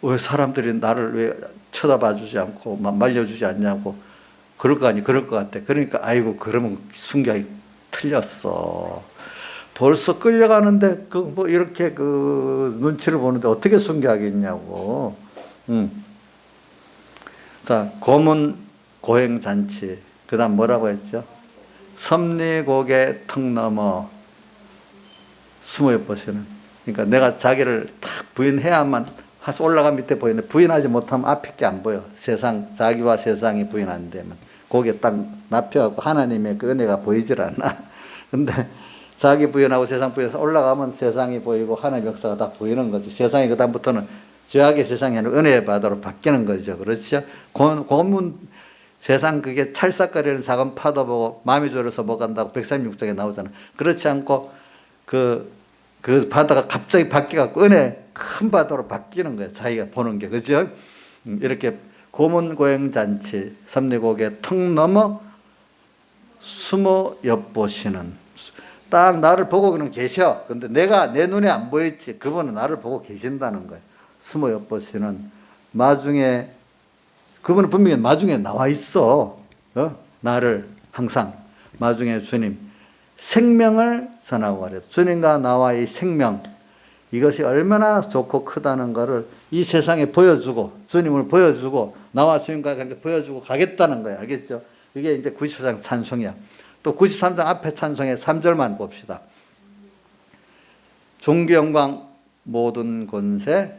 S1: 왜 사람들이 나를 왜 쳐다봐 주지 않고 말려주지 않냐고. 그럴 거 아니, 그럴 것 같아. 그러니까 아이고 그러면 순교하기 틀렸어. 벌써 끌려가는데 이렇게 눈치를 보는데 어떻게 순교하겠냐고. 자, 고문 고행 잔치. 그다음 뭐라고 했죠? 섭리곡의 턱 넘어 숨어 보시는. 그러니까 내가 자기를 탁 부인해야만 올라가 밑에 보이는데 부인하지 못하면 앞에 게 안 보여. 자기와 세상이 부인 안 되면 거기에 딱 납혀갖고 하나님의 그 은혜가 보이질 않아. 근데 자기 부인하고 세상 부인해서 올라가면 세상이 보이고 하나님의 역사가 다 보이는 거지. 세상이 그다음부터는 죄악의 세상에는 은혜의 바다로 바뀌는 거죠. 그렇죠? 고문 세상 그게 찰싹거리는 작은 파도 보고 마음이 졸여서 못 간다고 136쪽에 나오잖아요. 그렇지 않고 그 바다가 갑자기 바뀌어갖고 은혜 큰 바다로 바뀌는 거예요. 자기가 보는 게. 그죠? 이렇게 고문고행잔치 섭리곡에 턱 넘어 숨어 엿보시는, 딱 나를 보고 그는 계셔. 근데 내가 내 눈에 안 보였지. 그분은 나를 보고 계신다는 거예요. 숨어 엿보시는 마중에, 그분은 분명히 마중에 나와 있어. 나를 항상 마중에 주님 생명을 전하고 가래. 주님과 나와의 생명, 이것이 얼마나 좋고 크다는 것을 이 세상에 보여주고, 주님을 보여주고, 나와 주님과 함께 보여주고 가겠다는 거예요. 알겠죠? 이게 이제 94장 찬송이야. 또 93장 앞에 찬송의 3절만 봅시다. 존귀 영광 모든 권세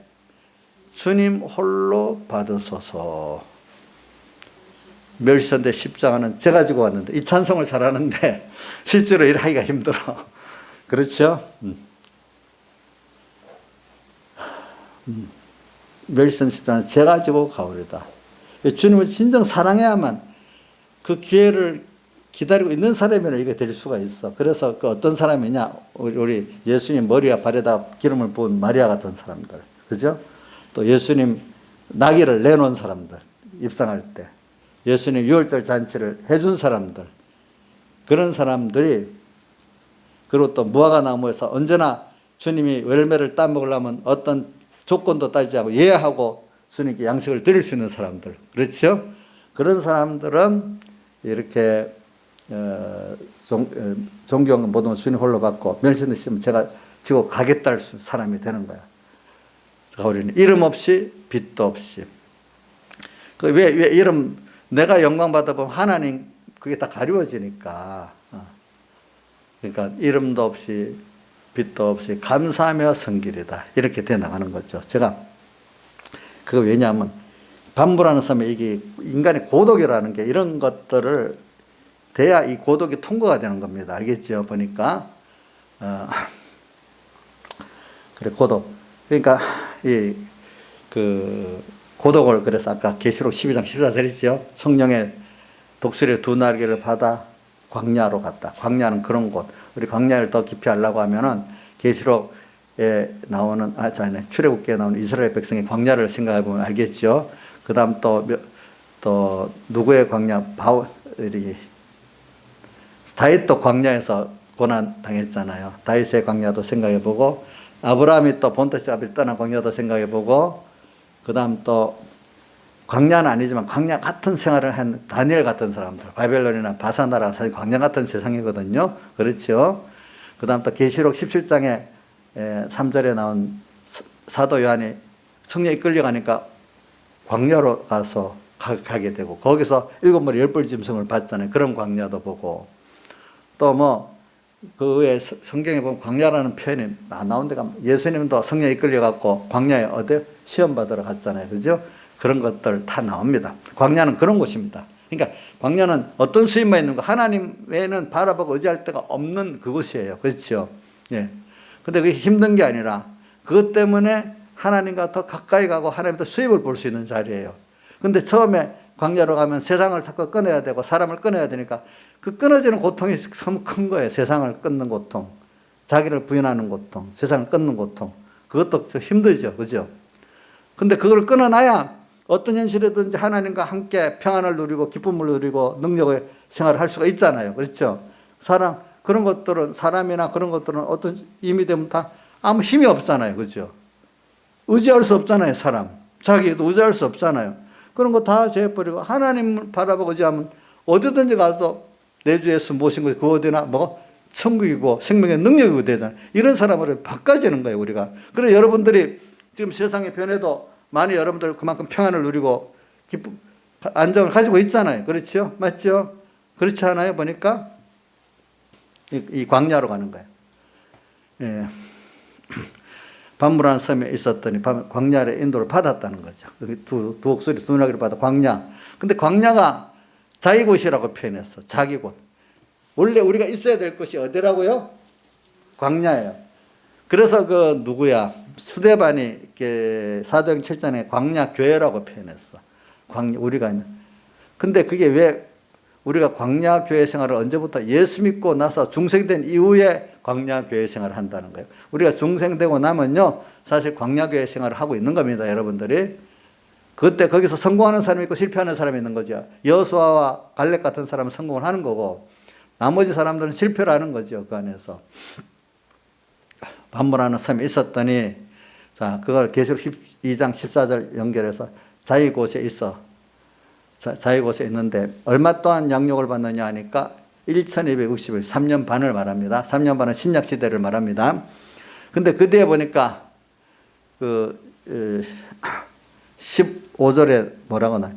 S1: 주님 홀로 받으소서. 멸시선대 십자가는 제가 지고 왔는데, 이 찬송을 잘하는데 실제로 일하기가 힘들어. 그렇죠? 멸시선 십자가는 제가 지고 가오리다. 주님을 진정 사랑해야만 그 기회를 기다리고 있는 사람이면 이게 될 수가 있어. 그래서 그 어떤 사람이냐, 우리 예수님 머리와 발에다 기름을 부은 마리아 같은 사람들, 그죠? 또 예수님 나귀를 내놓은 사람들, 입상할 때 예수님 유월절 잔치를 해준 사람들, 그런 사람들이, 그리고 또 무화과 나무에서 언제나 주님이 열매를 따먹으려면 어떤 조건도 따지지 않고 예하고 주님께 양식을 드릴 수 있는 사람들, 그렇죠? 그런 사람들은 이렇게 존경 모든 주님 홀로 받고, 멸시는 있으면 제가 지고 가겠다 할 사람이 되는 거야. 우리는 이름 없이 빛도 없이. 왜 이름, 내가 영광 받아보면 하나님 그게 다 가려워지니까. 그러니까 이름도 없이 빛도 없이 감사하며 성길이다. 이렇게 돼 나가는 거죠. 제가 그거 왜냐하면 반부라는 삶에 이게 인간의 고독이라는 게 이런 것들을 돼야 이 고독이 통과가 되는 겁니다. 알겠죠? 보니까. 그래, 고독. 그러니까 그 고독을, 그래서 아까 계시록 12장 14절이죠. 성령의 독수리의 두 날개를 받아 광야로 갔다. 광야는 그런 곳. 우리 광야를 더 깊이 하려고 하면은 계시록에 나오는, 출애굽기에 나오는 이스라엘 백성의 광야를 생각해 보면 알겠죠. 그 다음 또 누구의 광야? 다윗도 광야에서 고난 당했잖아요. 다윗의 광야도 생각해 보고, 아브라함이 또 본토시 아비를 떠난 광야도 생각해 보고, 그 다음 또 광야는 아니지만 광야 같은 생활을 한 다니엘 같은 사람들, 바벨론이나 바사나라가 사실 광야 같은 세상이거든요. 그렇죠. 그 다음 또 계시록 17장에 3절에 나온 사도 요한이 성령에 끌려가니까 광야로 가서 가게 되고, 거기서 7머리 10뿔 짐승을 봤잖아요. 그런 광야도 보고, 또 그 외에 성경에 보면 광야라는 표현이 나온 데가, 예수님도 성령에 이끌려갖고 광야에 어디 시험 받으러 갔잖아요. 그죠? 그런 것들 다 나옵니다. 광야는 그런 곳입니다. 그러니까 광야는 어떤 수입만 있는 거, 하나님 외에는 바라보고 의지할 데가 없는 그곳이에요. 그렇죠? 예. 근데 그게 힘든 게 아니라 그것 때문에 하나님과 더 가까이 가고 하나님도 수입을 볼 수 있는 자리예요. 근데 처음에 광야로 가면 세상을 자꾸 끊어야 되고 사람을 끊어야 되니까 그 끊어지는 고통이 너무 큰 거예요. 세상을 끊는 고통, 자기를 부인하는 고통, 세상을 끊는 고통. 그것도 좀 힘들죠. 그죠? 근데 그걸 끊어놔야 어떤 현실이든지 하나님과 함께 평안을 누리고 기쁨을 누리고 능력의 생활을 할 수가 있잖아요. 그렇죠? 그런 것들은, 사람이나 그런 것들은 어떤 힘이 되면 다 아무 힘이 없잖아요. 그죠? 의지할 수 없잖아요. 사람. 자기도 의지할 수 없잖아요. 그런 거 다 제해버리고 하나님을 바라보고 의지하면 어디든지 가서 내 주 예수 모신 것이 그 어디나 천국이고 생명의 능력이고 되잖아요. 이런 사람을 바꿔지는 거예요, 우리가. 그래서 여러분들이 지금 세상의 변해도 많이 여러분들 그만큼 평안을 누리고 기쁨, 안정을 가지고 있잖아요. 그렇죠? 맞죠? 그렇지 않아요? 보니까 이 광야로 가는 거예요. 예. 반무라는 섬에 있었더니 광야의 인도를 받았다는 거죠. 두 옥소리 두 나귀를 받아 광야. 근데 광야가 자기 곳이라고 표현했어. 자기 곳. 원래 우리가 있어야 될 곳이 어디라고요? 광야예요. 그래서 누구야? 스데반이 이렇게 사도행 7장에 광야교회라고 표현했어. 우리가 있는. 근데 그게 왜 우리가 광야교회 생활을 언제부터 예수 믿고 나서 중생된 이후에 광야교회 생활을 한다는 거예요. 우리가 중생되고 나면요, 사실 광야교회 생활을 하고 있는 겁니다, 여러분들이. 그때 거기서 성공하는 사람이 있고 실패하는 사람이 있는 거죠. 여호수아와 갈렙 같은 사람은 성공을 하는 거고, 나머지 사람들은 실패를 하는 거죠, 그 안에서. 반문하는 사람이 있었더니, 자, 그걸 계시록 12장 14절 연결해서 자기곳에 있어. 자기곳에 있는데 얼마 동안 양육을 받느냐 하니까 1260일, 3년 반을 말합니다. 3년 반은 신약 시대를 말합니다. 근데 그 뒤에 보니까 15절에 뭐라고 하나,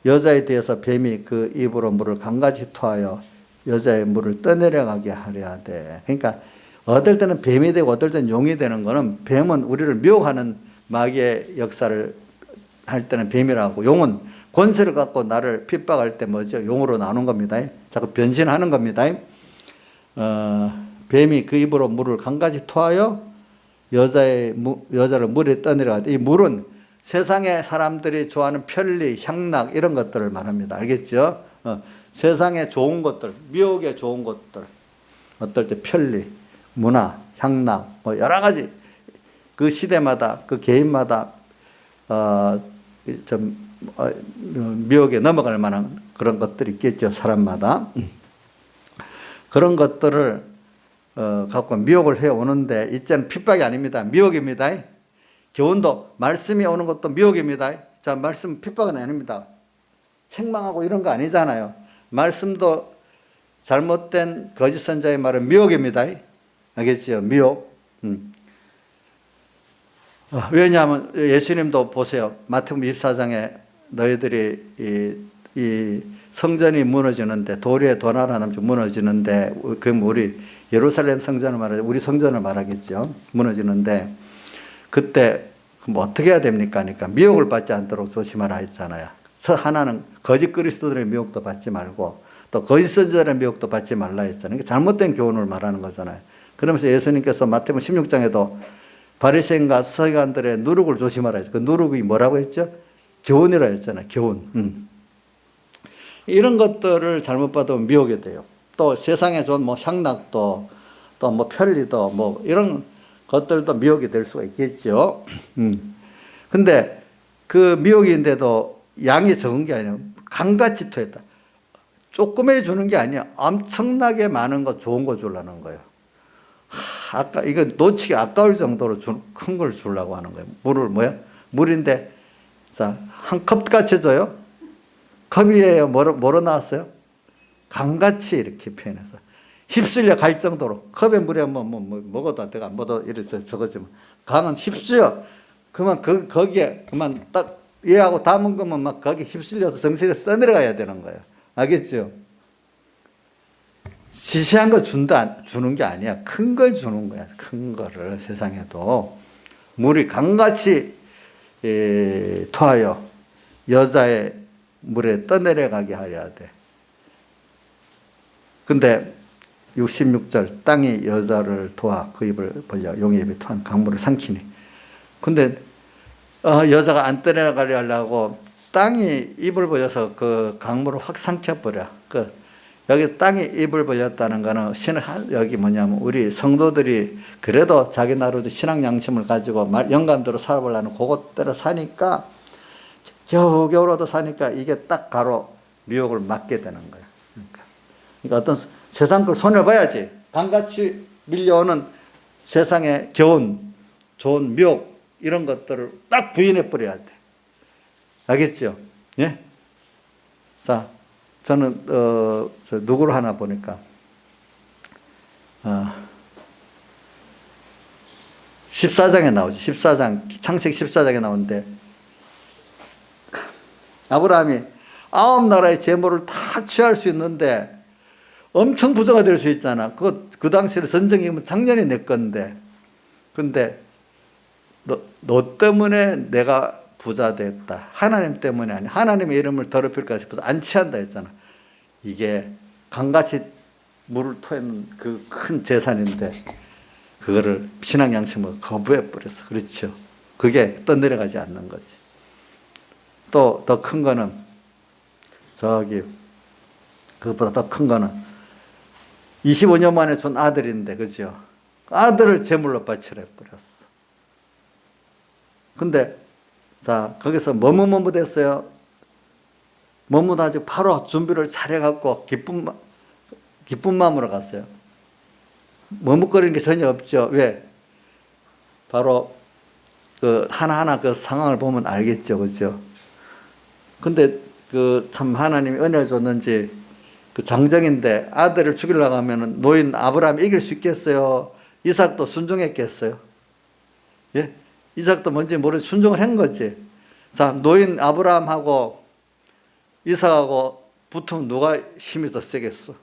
S1: 여자에 대해서 뱀이 그 입으로 물을 강같이 토하여 여자의 물을 떠내려가게 하려 하되. 그러니까 어떨 때는 뱀이 되고 어떨 때는 용이 되는 거는, 뱀은 우리를 미혹하는 마귀의 역사를 할 때는 뱀이라고, 용은 권세를 갖고 나를 핍박할 때 뭐죠? 용으로 나오는 겁니다. 자꾸 변신하는 겁니다. 뱀이 그 입으로 물을 강같이 토하여 여자를 물에 떠내려가되. 이 물은 세상에 사람들이 좋아하는 편리, 향락 이런 것들을 말합니다. 알겠죠? 세상에 좋은 것들, 미혹에 좋은 것들, 어떨 때 편리, 문화, 향락, 뭐 여러 가지 그 시대마다 그 개인마다 미혹에 넘어갈 만한 그런 것들이 있겠죠, 사람마다. 그런 것들을 갖고 미혹을 해오는데, 이제는 핍박이 아닙니다. 미혹입니다. 교훈도 말씀이 오는 것도 미혹입니다. 자, 말씀 핍박은 아닙니다. 책망하고 이런 거 아니잖아요. 말씀도 잘못된 거짓 선자의 말은 미혹입니다. 알겠죠? 미혹. 왜냐하면 예수님도 보세요. 마태복음 24장에 너희들이 이 성전이 무너지는데, 도리에 돈 하나 남지 무너지는데, 그럼 우리 예루살렘 성전을 말하죠. 우리 성전을 말하겠죠. 무너지는데, 그때 뭐 어떻게 해야 됩니까? 그러니까 미혹을 받지 않도록 조심하라 했잖아요. 하나는 거짓 그리스도들의 미혹도 받지 말고, 또 거짓 선지자들의 미혹도 받지 말라 했잖아요. 그러니까 잘못된 교훈을 말하는 거잖아요. 그러면서 예수님께서 마태복음 16장에도 바리새인과 서기관들의 누룩을 조심하라 했죠. 그 누룩이 뭐라고 했죠? 교훈이라 했잖아요. 교훈. 이런 것들을 잘못 받으면 미혹이 돼요. 또 세상에 좋은 뭐 향락도, 또 뭐 편리도, 뭐 이런 것들도 미혹이 될 수가 있겠죠. 근데 그 미혹인데도 양이 적은 게 아니라 강같이 토했다. 조금해 주는 게 아니야. 엄청나게 많은 거, 좋은 거 주려는 거예요. 아까 이거 놓치기 아까울 정도로 큰 걸 주려고 하는 거예요. 물을 뭐야? 물인데, 자, 한 컵같이 줘요. 컵이에요. 뭐로 나왔어요? 강같이 이렇게 표현해서 휩쓸려 갈 정도로. 컵에 물에 뭐 먹어도 안 되고 안 먹어도 이래서 저거지만, 강은 휩쓸려. 그만 거기에 그만 딱 얘하고 담은 거면 막 거기 휩쓸려서 정신이 떠내려가야 되는 거예요. 알겠죠? 시시한 거 주는 게 아니야. 큰 걸 주는 거야. 큰 거를. 세상에도 물이 강같이 토하여 여자의 물에 떠내려가게 하려 돼. 근데 66절, 땅이 여자를 도와 그 입을 벌려 용의 입에 토한 강물을 삼키니. 근데 여자가 안 떠내려가려 하려고 땅이 입을 벌려서 그 강물을 확 삼켜버려. 여기 땅이 입을 벌렸다는 거는 여기 뭐냐면 우리 성도들이 그래도 자기 나름대로 신앙 양심을 가지고 영감대로 살아보려는 그것대로 사니까, 겨우겨우라도 사니까 이게 딱 가로 미혹을 막게 되는 거예요. 그러니까 어떤 세상 걸 손해봐야지. 강같이 밀려오는 세상의 교훈, 좋은 미혹, 이런 것들을 딱 부인해버려야 돼. 알겠죠? 예? 자, 저는, 누구를 하나 보니까, 14장에 나오죠. 14장, 창세기 14장에 나오는데, 아브라함이 9나라의 재물을 다 취할 수 있는데, 엄청 부자가 될 수 있잖아. 그 당시에 전쟁이면 작년이 내 건데. 근데, 너 때문에 내가 부자 됐다. 하나님 때문에 아니야. 하나님의 이름을 더럽힐까 싶어서 안 취한다 했잖아. 이게 강같이 물을 토했는 그 큰 재산인데, 그거를 신앙 양심을 거부해 버렸어. 그렇죠. 그게 떠내려가지 않는 거지. 또 더 큰 거는 그것보다 더 큰 거는 25년 만에 준 아들인데, 그죠? 아들을 제물로 바치려 버렸어. 근데 자, 거기서 머뭇머뭇했어요. 머뭇하지 바로 준비를 잘해갖고 기쁜 마음으로 갔어요. 머뭇거리는 게 전혀 없죠. 왜? 바로 그 하나하나 그 상황을 보면 알겠죠. 그죠? 근데 그 참 하나님이 은혜 줬는지 그 장정인데 아들을 죽이려고 하면은 노인 아브라함이 이길 수 있겠어요? 이삭도 순종했겠어요? 예? 이삭도 뭔지 모르지 순종을 한 거지. 자, 노인 아브라함하고 이삭하고 붙으면 누가 힘이 더 세겠어?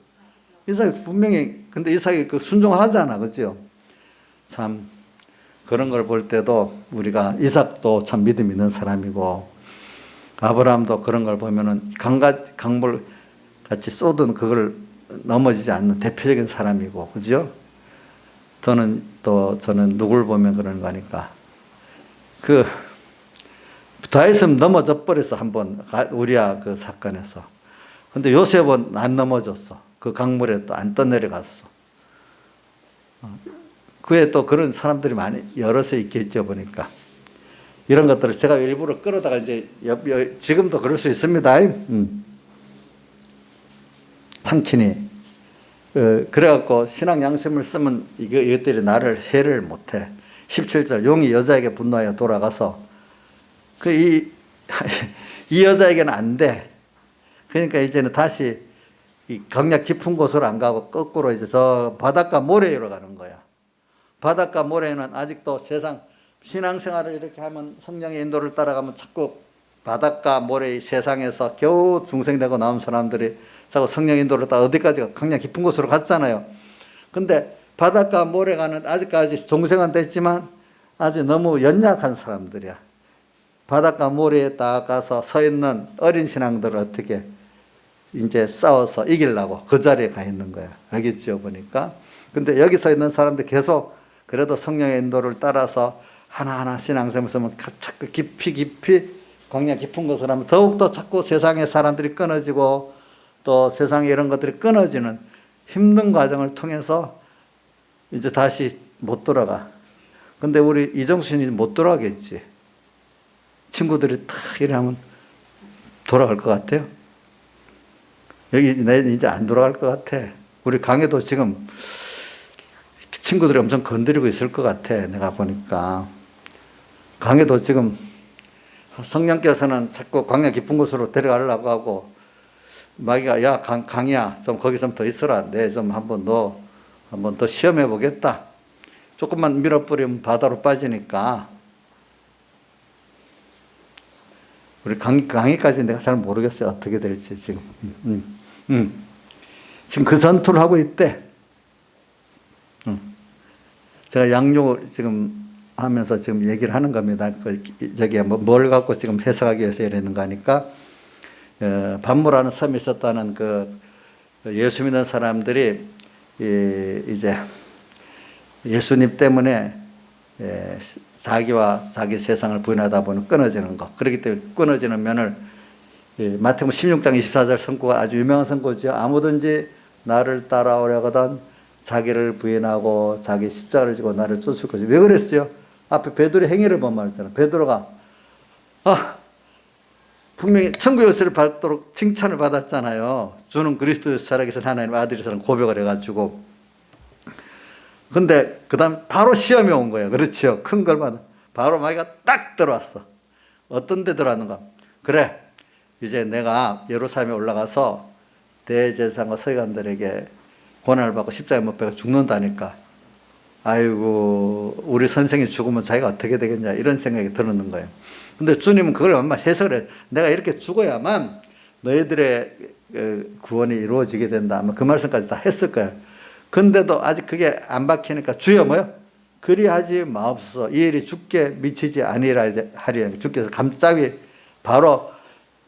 S1: 이삭이 분명히, 근데 이삭이 그 순종하잖아. 그죠? 참, 그런 걸 볼 때도 우리가 이삭도 참 믿음 있는 사람이고, 아브라함도 그런 걸 보면은 강물 같이 쏟은 그걸 넘어지지 않는 대표적인 사람이고, 그죠? 저는 누굴 보면 그런 거니까. 다윗은 넘어져 버렸어, 한번. 우리야 그 사건에서. 근데 요셉은 안 넘어졌어. 그 강물에 또 안 떠내려갔어. 그에 또 그런 사람들이 많이 여럿이 있겠죠, 보니까. 이런 것들을 제가 일부러 끌어다가 이제 지금도 그럴 수 있습니다. 상친이. 그래갖고 신앙 양심을 쓰면 이것들이 나를 해를 못해. 17절 용이 여자에게 분노하여 돌아가서 이 여자에게는 안 돼. 그러니까 이제는 다시 이 강약 깊은 곳으로 안 가고 거꾸로 이제 저 바닷가 모래로 가는 거야. 바닷가 모래는 아직도 세상 신앙생활을 이렇게 하면 성령의 인도를 따라가면 자꾸 바닷가 모래 세상에서 겨우 중생되고 나온 사람들이 자꾸 성령 인도를 따라 어디까지 강약 깊은 곳으로 갔잖아요. 근데 바닷가 모래가는 아직까지 중생은 됐지만 아직 너무 연약한 사람들이야. 바닷가 모래에 딱 가서 서 있는 어린 신앙들을 어떻게 이제 싸워서 이기려고 그 자리에 가 있는 거야. 알겠죠, 보니까. 근데 여기 서 있는 사람들 계속 그래도 성령의 인도를 따라서 하나하나 신앙생활을 쓰면 자꾸 깊이 광야 깊은 것을 하면 더욱더 자꾸 세상의 사람들이 끊어지고 또 세상에 이런 것들이 끊어지는 힘든 과정을 통해서 이제 다시 못 돌아가. 근데 우리 이정순이 못 돌아가겠지. 친구들이 다 이러면 돌아갈 것 같아요. 여기 내 이제 안 돌아갈 것 같아. 우리 강에도 지금 친구들이 엄청 건드리고 있을 것 같아. 내가 보니까. 강에도 지금 성령께서는 자꾸 광야 깊은 곳으로 데려가려고 하고 마귀가 야 강이야 좀 거기 좀 더 있어라. 내 좀 한번 더 시험해 보겠다. 조금만 밀어버리면 바다로 빠지니까. 우리 강의까지 내가 잘 모르겠어요. 어떻게 될지 지금. 지금 그 전투를 하고 있대. 제가 양육을 지금 하면서 지금 얘기를 하는 겁니다. 저기 뭘 갖고 지금 해석하기 위해서 이러는 거니까 반모라는 섬이 있었다는 그 예수 믿는 사람들이 이제 예수님 때문에 자기와 자기 세상을 부인하다 보면 끊어지는 거. 그렇기 때문에 끊어지는 면을 마태복음 16장 24절 선고가 아주 유명한 선고죠. 아무든지 나를 따라오려거든 자기를 부인하고 자기 십자가를 지고 나를 쫓을 것이. 왜 그랬어요? 앞에 베드로의 행위를 보면 말했잖아. 베드로가 분명히 천국의 열쇠를 밟도록 칭찬을 받았잖아요. 주는 그리스도 살아계신 하나님의 아들이라는 고백을 해가지고. 근데 그 다음 바로 시험이 온 거예요. 그렇죠. 큰 걸 받아. 바로 마귀가 딱 들어왔어. 어떤 데 들어왔는가? 그래, 이제 내가 예루살렘에 올라가서 대제사장과 서기관들에게 고난을 받고 십자가에 못 박혀 죽는다니까. 아이고, 우리 선생이 죽으면 자기가 어떻게 되겠냐 이런 생각이 드는 거예요. 근데 주님은 그걸 아마 해석을 해. 내가 이렇게 죽어야만 너희들의 구원이 이루어지게 된다. 아마 그 말씀까지 다 했을 거예요. 근데도 아직 그게 안 박히니까 주여 뭐요? 그리하지 마옵소서. 이 일이 주께 미치지 아니라 하리라. 주께서 갑자기 바로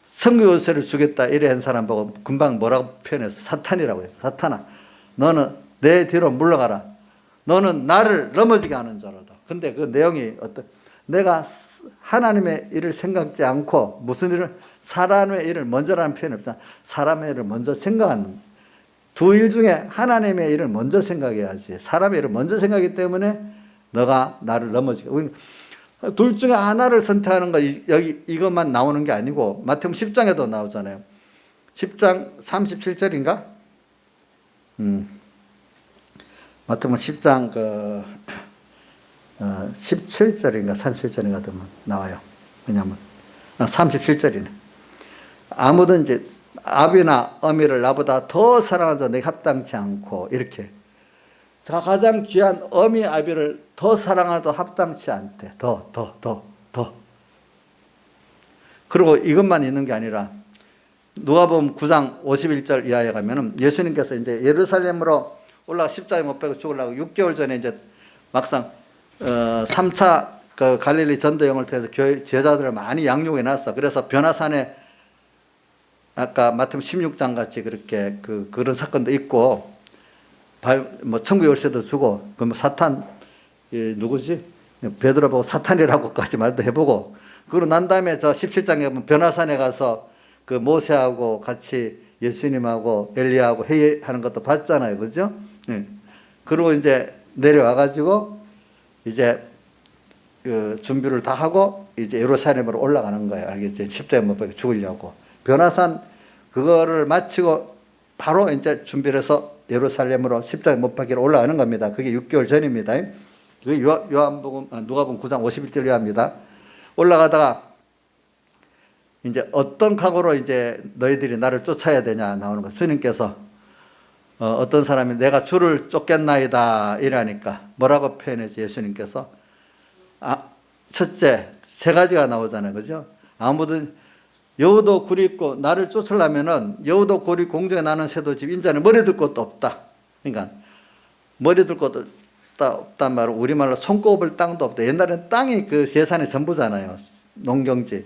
S1: 성교 요새를 주겠다 이래 한 사람 보고 금방 뭐라고 표현했어? 사탄이라고 했어. 사탄아, 너는 내 뒤로 물러가라. 너는 나를 넘어지게 하는 자로다. 근데 그 내용이 내가 하나님의 일을 생각지 않고 무슨 일을 사람의 일을 먼저라는 표현이 없잖아. 사람의 일을 먼저 생각하는 두 일 중에 하나님의 일을 먼저 생각해야지. 사람의 일을 먼저 생각하기 때문에 너가 나를 넘어지게. 둘 중에 하나를 선택하는 거 여기 이것만 나오는 게 아니고 마태복음 10장에도 나오잖아요. 10장 37절인가? 마태복음 10장 17절인가 37절인가 되면 나와요. 왜냐하면 37절이네. 아무든지 아비나 어미를 나보다 더 사랑하자 내게 합당치 않고 이렇게 가장 귀한 어미 아비를 더 사랑하도 합당치 않대. 더. 그리고 이것만 있는 게 아니라 누가복음 9장 51절 이하에 가면은 예수님께서 이제 예루살렘으로 올라가 십자가에 못 박혀 죽으려고 6개월 전에 이제 막상 3차 그 갈릴리 전도여행을 통해서 교회 제자들을 많이 양육해 놨어. 그래서 변화산에 아까 마태복음 16장 같이 그렇게 그런 사건도 있고 뭐 천국 열쇠도 주고 그럼 사탄 누구지? 베드로 보고 사탄이라고까지 말도 해보고 그러고 난 다음에 저 17장에 보면 변화산에 가서 그 모세하고 같이 예수님하고 엘리야하고 회의하는 것도 봤잖아요. 그죠? 그리고 이제 내려와가지고 이제 그 준비를 다 하고 이제 예루살렘으로 올라가는 거예요. 알겠죠? 십자가에 못 박혀 죽으려고. 변화산 그거를 마치고 바로 이제 준비를 해서 예루살렘으로 십자가에 못 박히러 올라가는 겁니다. 그게 6개월 전입니다. 그게 누가복음 9장 51절 이하입니다. 올라가다가 이제 어떤 각오로 이제 너희들이 나를 쫓아야 되냐 나오는 거. 주님께서 어떤 사람이 내가 주를 쫓겠나이다 이라니까 뭐라고 표현했지 예수님께서? 첫째 세 가지가 나오잖아요. 그죠? 아무든 여우도 굴이 있고 나를 쫓으려면은 여우도 굴이 공중에 나는 새도 집 인자는 머리 들 것도 없다. 그러니까 머리 들 것도 없단 말은 우리말로 손꼽을 땅도 없다. 옛날엔 땅이 그 세상의 전부잖아요. 농경지.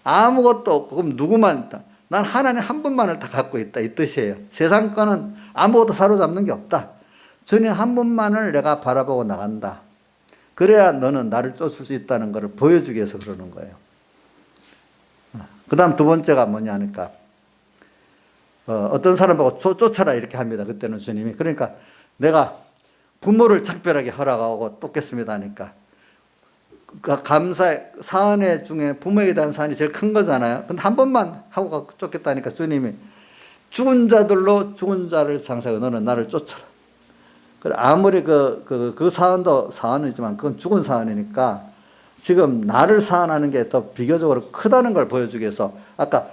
S1: 아무것도 없고 그럼 누구만 있다. 난 하나님 한 분만을 다 갖고 있다 이 뜻이에요. 세상 거는 아무것도 사로잡는 게 없다. 주님 한 분만을 내가 바라보고 나간다. 그래야 너는 나를 쫓을 수 있다는 것을 보여주기 위해서 그러는 거예요. 그 다음 두 번째가 뭐냐 하니까 어떤 사람 보고 쫓아라 이렇게 합니다. 그때는 주님이. 그러니까 내가 부모를 작별하게 허락하고 쫓겠습니다 하니까 감사의 사은회 중에 부모에 대한 사은이 제일 큰 거잖아요. 근데 한 번만 하고 쫓겠다니까 주님이 죽은 자들로 죽은 자를 상사하고 너는 나를 쫓아라. 그래 아무리 그 사은도 사은이지만 그건 죽은 사은이니까 지금 나를 사은하는 게 더 비교적으로 크다는 걸 보여주기 위해서 아까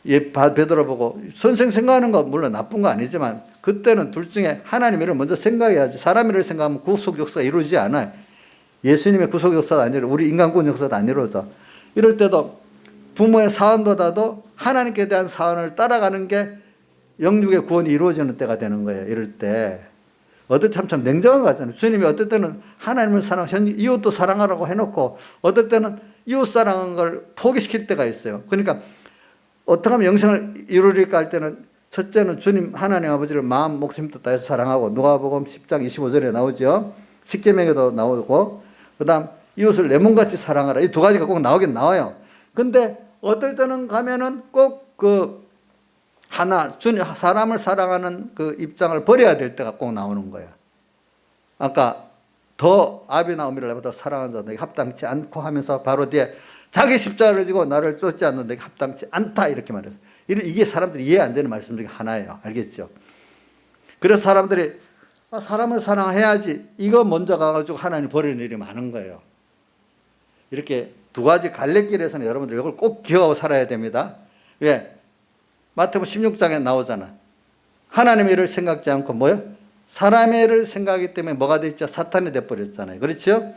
S1: 베드로 보고 선생 생각하는 거 물론 나쁜 거 아니지만 그때는 둘 중에 하나님 일을 먼저 생각해야지. 사람 일을 생각하면 구속 역사가 이루어지지 않아요. 예수님의 구속 역사도 안 이루어져. 우리 인간 구원 역사도 안 이루어져. 이럴 때도 부모의 사은보다도 하나님께 대한 사은을 따라가는 게 영육의 구원이 이루어지는 때가 되는 거예요. 이럴 때 어떨 때 참 냉정한 거 같잖아요. 주님이 어떨 때는 하나님을 사랑하고 이웃도 사랑하라고 해놓고 어떨 때는 이웃 사랑한 걸 포기시킬 때가 있어요. 그러니까 어떻게 하면 영생을 이루릴까 할 때는 첫째는 주님 하나님 아버지를 마음 목숨 뜻 다해서 사랑하고 누가복음 10장 25절에 나오죠. 십계명에도 나오고 그 다음 이웃을 내 몸같이 사랑하라. 이 두 가지가 꼭 나오긴 나와요. 근데 어떨 때는 가면은 꼭 주님 사람을 사랑하는 그 입장을 버려야 될 때가 꼭 나오는 거야. 아까 더 아비나 어미를 나보다 사랑하는 자 내게 합당치 않고 하면서 바로 뒤에 자기 십자가를 지고 나를 쫓지 않는 내게 합당치 않다 이렇게 말해서 이게 사람들이 이해 안 되는 말씀 중에 하나예요. 알겠죠? 그래서 사람들이 사람을 사랑해야지 이거 먼저 가가지고 하나님 버리는 일이 많은 거예요. 이렇게 두 가지 갈래길에서는 여러분들 이걸 꼭 기억하고 살아야 됩니다. 왜? 마태복음 16장에 나오잖아. 하나님의 일을 생각지 않고 뭐요? 사람의 일을 생각하기 때문에 뭐가 됐죠? 사탄이 돼버렸잖아요. 그렇죠?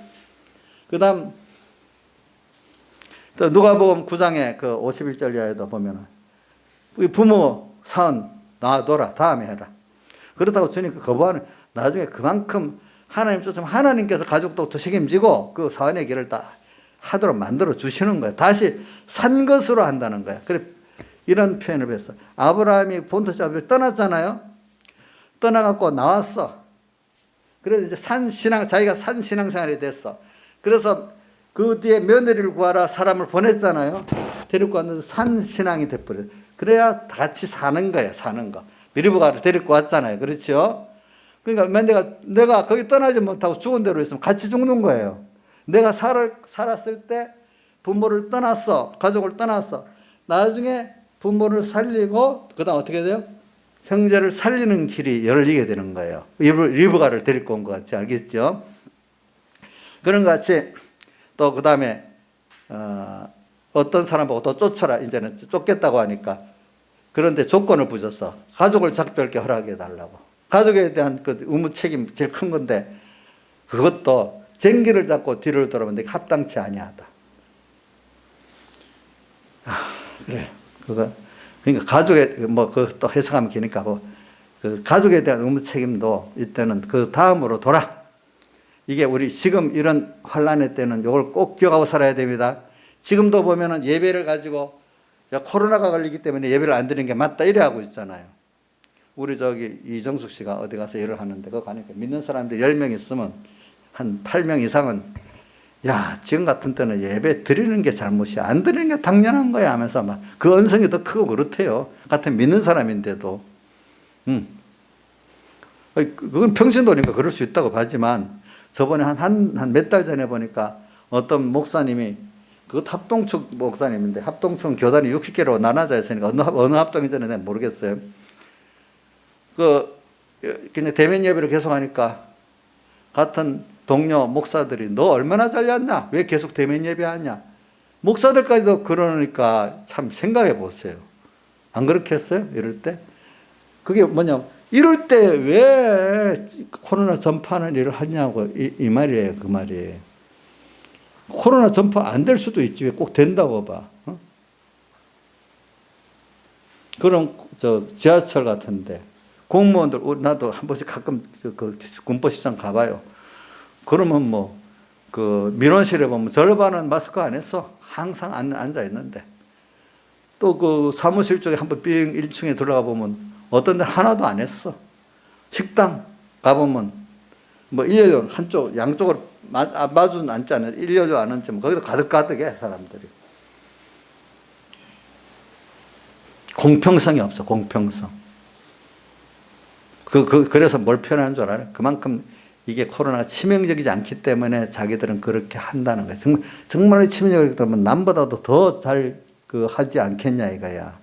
S1: 그 다음 또 누가복음 9장에 그 51절 이하에도 보면은 부모 사은 놔둬라 다음에 해라. 그렇다고 주님 거부하는 나중에 그만큼 하나님 쫓으면 하나님께서 가족도 더 책임지고 그 사은의 길을 다 하도록 만들어 주시는 거예요. 다시 산 것으로 한다는 거예요. 그래 이런 표현을 했어. 아브라함이 본토 집을 떠났잖아요. 떠나갖고 나왔어. 그래서 이제 자기가 산 신앙생활이 됐어. 그래서 그 뒤에 며느리를 구하라 사람을 보냈잖아요. 데리고 왔는데 산 신앙이 돼버려요. 그래야 같이 사는 거예요, 사는 거. 미리브가를 데리고 왔잖아요. 그렇죠? 그러니까 내가 거기 떠나지 못하고 죽은 대로 있으면 같이 죽는 거예요. 내가 살았을 때 부모를 떠났어. 가족을 떠났어. 나중에 부모를 살리고 그다음 어떻게 돼요? 형제를 살리는 길이 열리게 되는 거예요. 리브가를 데리고 온 것 같이 알겠죠? 그런 것 같이 또 그다음에 어떤 사람하고 또 쫓아라. 이제는 쫓겠다고 하니까 그런데 조건을 붙였어. 가족을 작별케 허락해 달라고. 가족에 대한 그 의무 책임 제일 큰 건데 그것도 쟁기를 잡고 뒤를 돌아보는데 합당치 아니하다. 그래. 그러니까 가족에 그또 해석하면 기니까 그 가족에 대한 의무 책임도 이때는 그 다음으로 돌아. 이게 우리 지금 이런 환란의 때는 이걸 꼭 기억하고 살아야 됩니다. 지금도 보면은 예배를 가지고 코로나가 걸리기 때문에 예배를 안 드리는 게 맞다 이래 하고 있잖아요. 우리 이정숙 씨가 어디 가서 일을 하는데 그거 가니까 믿는 사람들이 10명 있으면 한 8명 이상은 지금 같은 때는 예배 드리는 게 잘못이야. 안 드리는 게 당연한 거야 하면서 막 그 언성이 더 크고 그렇대요. 같은 믿는 사람인데도. 그건 평신도니까 그럴 수 있다고 봐지만 저번에 한 몇 달 전에 보니까 어떤 목사님이 그것 합동축 목사님인데 합동축 교단이 60개로 나눠져 있으니까 어느 합동인지는 내가 모르겠어요. 그냥 대면 예배를 계속하니까 같은 동료 목사들이 너 얼마나 잘렸나? 왜 계속 대면 예배하냐? 목사들까지도 그러니까 참 생각해 보세요. 안 그렇게 했어요? 이럴 때? 그게 뭐냐? 이럴 때 왜 코로나 전파하는 일을 하냐고 이 말이에요. 그 말이에요. 코로나 전파 안 될 수도 있지. 왜 꼭 된다고 봐. 그럼 지하철 같은데 공무원들 나도 한 번씩 가끔 그 군포시장 가봐요. 그러면 그 민원실에 보면 절반은 마스크 안 했어. 항상 앉아 있는데 또 그 사무실 쪽에 한번 1층에 들어가 보면 어떤 데는 하나도 안 했어. 식당 가보면 일렬로 한쪽 양쪽으로 마주 앉지 않아요. 일렬로 안 앉으면 거기도 가득해 사람들이. 공평성이 없어. 공평성. 그래서 뭘 표현하는 줄 알아요? 그만큼 이게 코로나가 치명적이지 않기 때문에 자기들은 그렇게 한다는 거예요. 정말 치명적이기 때문에 남보다도 더 잘 하지 않겠냐 이거야.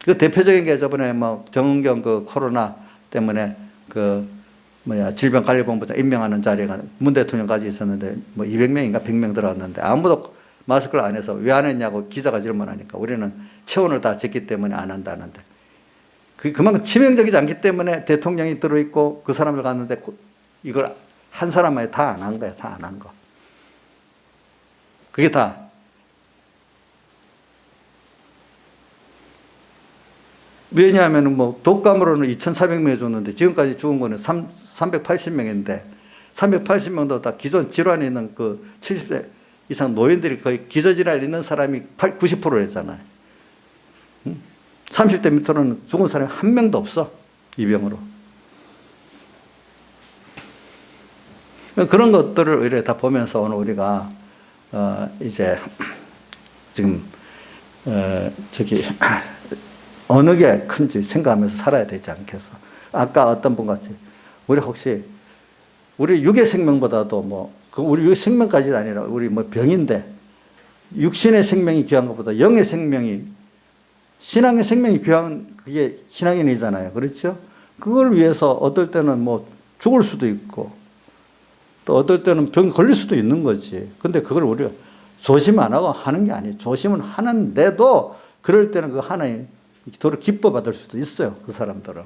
S1: 그 대표적인 게 저번에 정은경 그 코로나 때문에 질병관리본부장 임명하는 자리가 문 대통령까지 있었는데 200명인가 100명 들어왔는데 아무도 마스크를 안 해서 왜 안 했냐고 기자가 질문하니까 우리는 체온을 다 쟀기 때문에 안 한다는데 그만큼 치명적이지 않기 때문에 대통령이 들어있고 그 사람을 갔는데 이걸 한 사람만이 다 안 한 거야. 다 안 한 거. 그게 다. 왜냐하면 독감으로는 2,400명이 죽었는데 지금까지 죽은 거는 380명인데 380명도 다 기존 질환이 있는 그 70세 이상 노인들이 거의 기저질환이 있는 사람이 90%였잖아요. 30대 밑으로는 죽은 사람이 한 명도 없어. 이 병으로. 그런 것들을 이렇게 다 보면서 오늘 우리가 이제 지금 어느 게 큰지 생각하면서 살아야 되지 않겠어. 아까 어떤 분 같이 우리 육의 생명보다도 우리 육의 생명까지는 아니라 우리 병인데 육신의 생명이 귀한 것보다 영의 생명이 신앙의 생명이 귀한 그게 신앙인이잖아요. 그렇죠? 그걸 위해서 어떨 때는 죽을 수도 있고 또 어떨 때는 병이 걸릴 수도 있는 거지. 근데 그걸 우리가 조심 안 하고 하는 게 아니에요. 조심은 하는데도 그럴 때는 그 하나님 기도를 기뻐 받을 수도 있어요. 그 사람들은.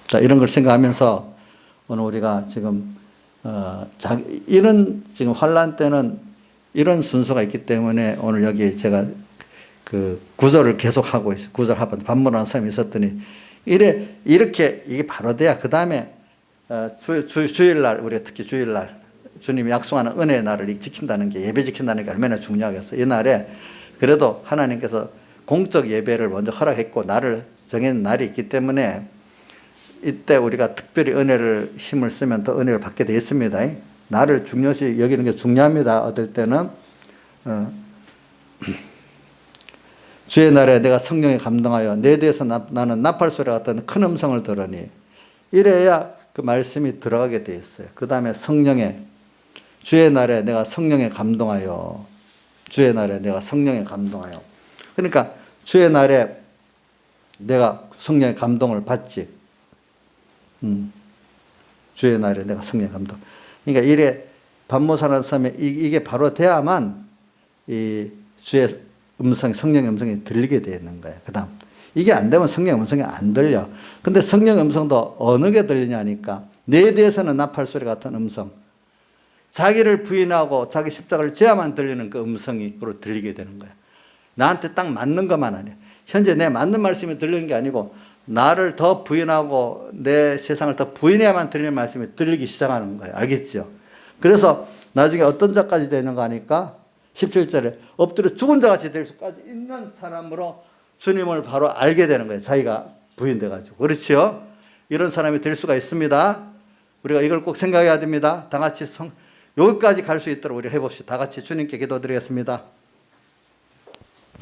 S1: 자, 이런 걸 생각하면서 오늘 우리가 지금 이런 지금 환란 때는 이런 순서가 있기 때문에 오늘 여기 제가 그 구절을 계속 하고 있어요. 구절 하번 반문하는 사람이 있었더니 이렇게 이게 바로 돼야 그 다음에 주일날 우리가 특히 주일날 주님이 약속하는 은혜의 날을 지킨다는 게 예배 지킨다는 게 얼마나 중요하겠어요. 이 날에 그래도 하나님께서 공적 예배를 먼저 허락했고 나를 정해놓은 날이 있기 때문에 이때 우리가 특별히 은혜를 힘을 쓰면 더 은혜를 받게 되어 있습니다. 나를 중요시 여기는 게 중요합니다. 어떨 때는 주의 날에 내가 성령에 감동하여 내 대해서 나는 나팔소리 같은 큰 음성을 들으니 이래야 그 말씀이 들어가게 되어 있어요. 그 다음에 성령에 주의 날에 내가 성령에 감동하여 주의 날에 내가 성령에 감동하여 그러니까 주의 날에 내가 성령의 감동을 받지. 주의 날에 내가 성령의 감동. 그러니까 이래 반모사라는 삶에 이게 바로 돼야만 이 주의 음성, 성령의 음성이 들리게 되어 있는 거예요. 그 다음 이게 안 되면 성령의 음성이 안 들려. 근데 성령의 음성도 어느 게 들리냐니까 내 대해서는 나팔소리 같은 음성. 자기를 부인하고 자기 십자가를 져야만 들리는 그 음성이 그로 들리게 되는 거야. 나한테 딱 맞는 것만 아니야. 현재 내 맞는 말씀이 들리는 게 아니고 나를 더 부인하고 내 세상을 더 부인해야만 들리는 말씀이 들리기 시작하는 거예요. 알겠죠? 그래서 나중에 어떤 자까지 되는가 하니까 17절에 엎드려 죽은 자같이 될 수까지 있는 사람으로 주님을 바로 알게 되는 거예요. 자기가 부인돼가지고. 그렇죠? 이런 사람이 될 수가 있습니다. 우리가 이걸 꼭 생각해야 됩니다. 다 같이 여기까지 갈 수 있도록 우리 해봅시다. 다 같이 주님께 기도드리겠습니다.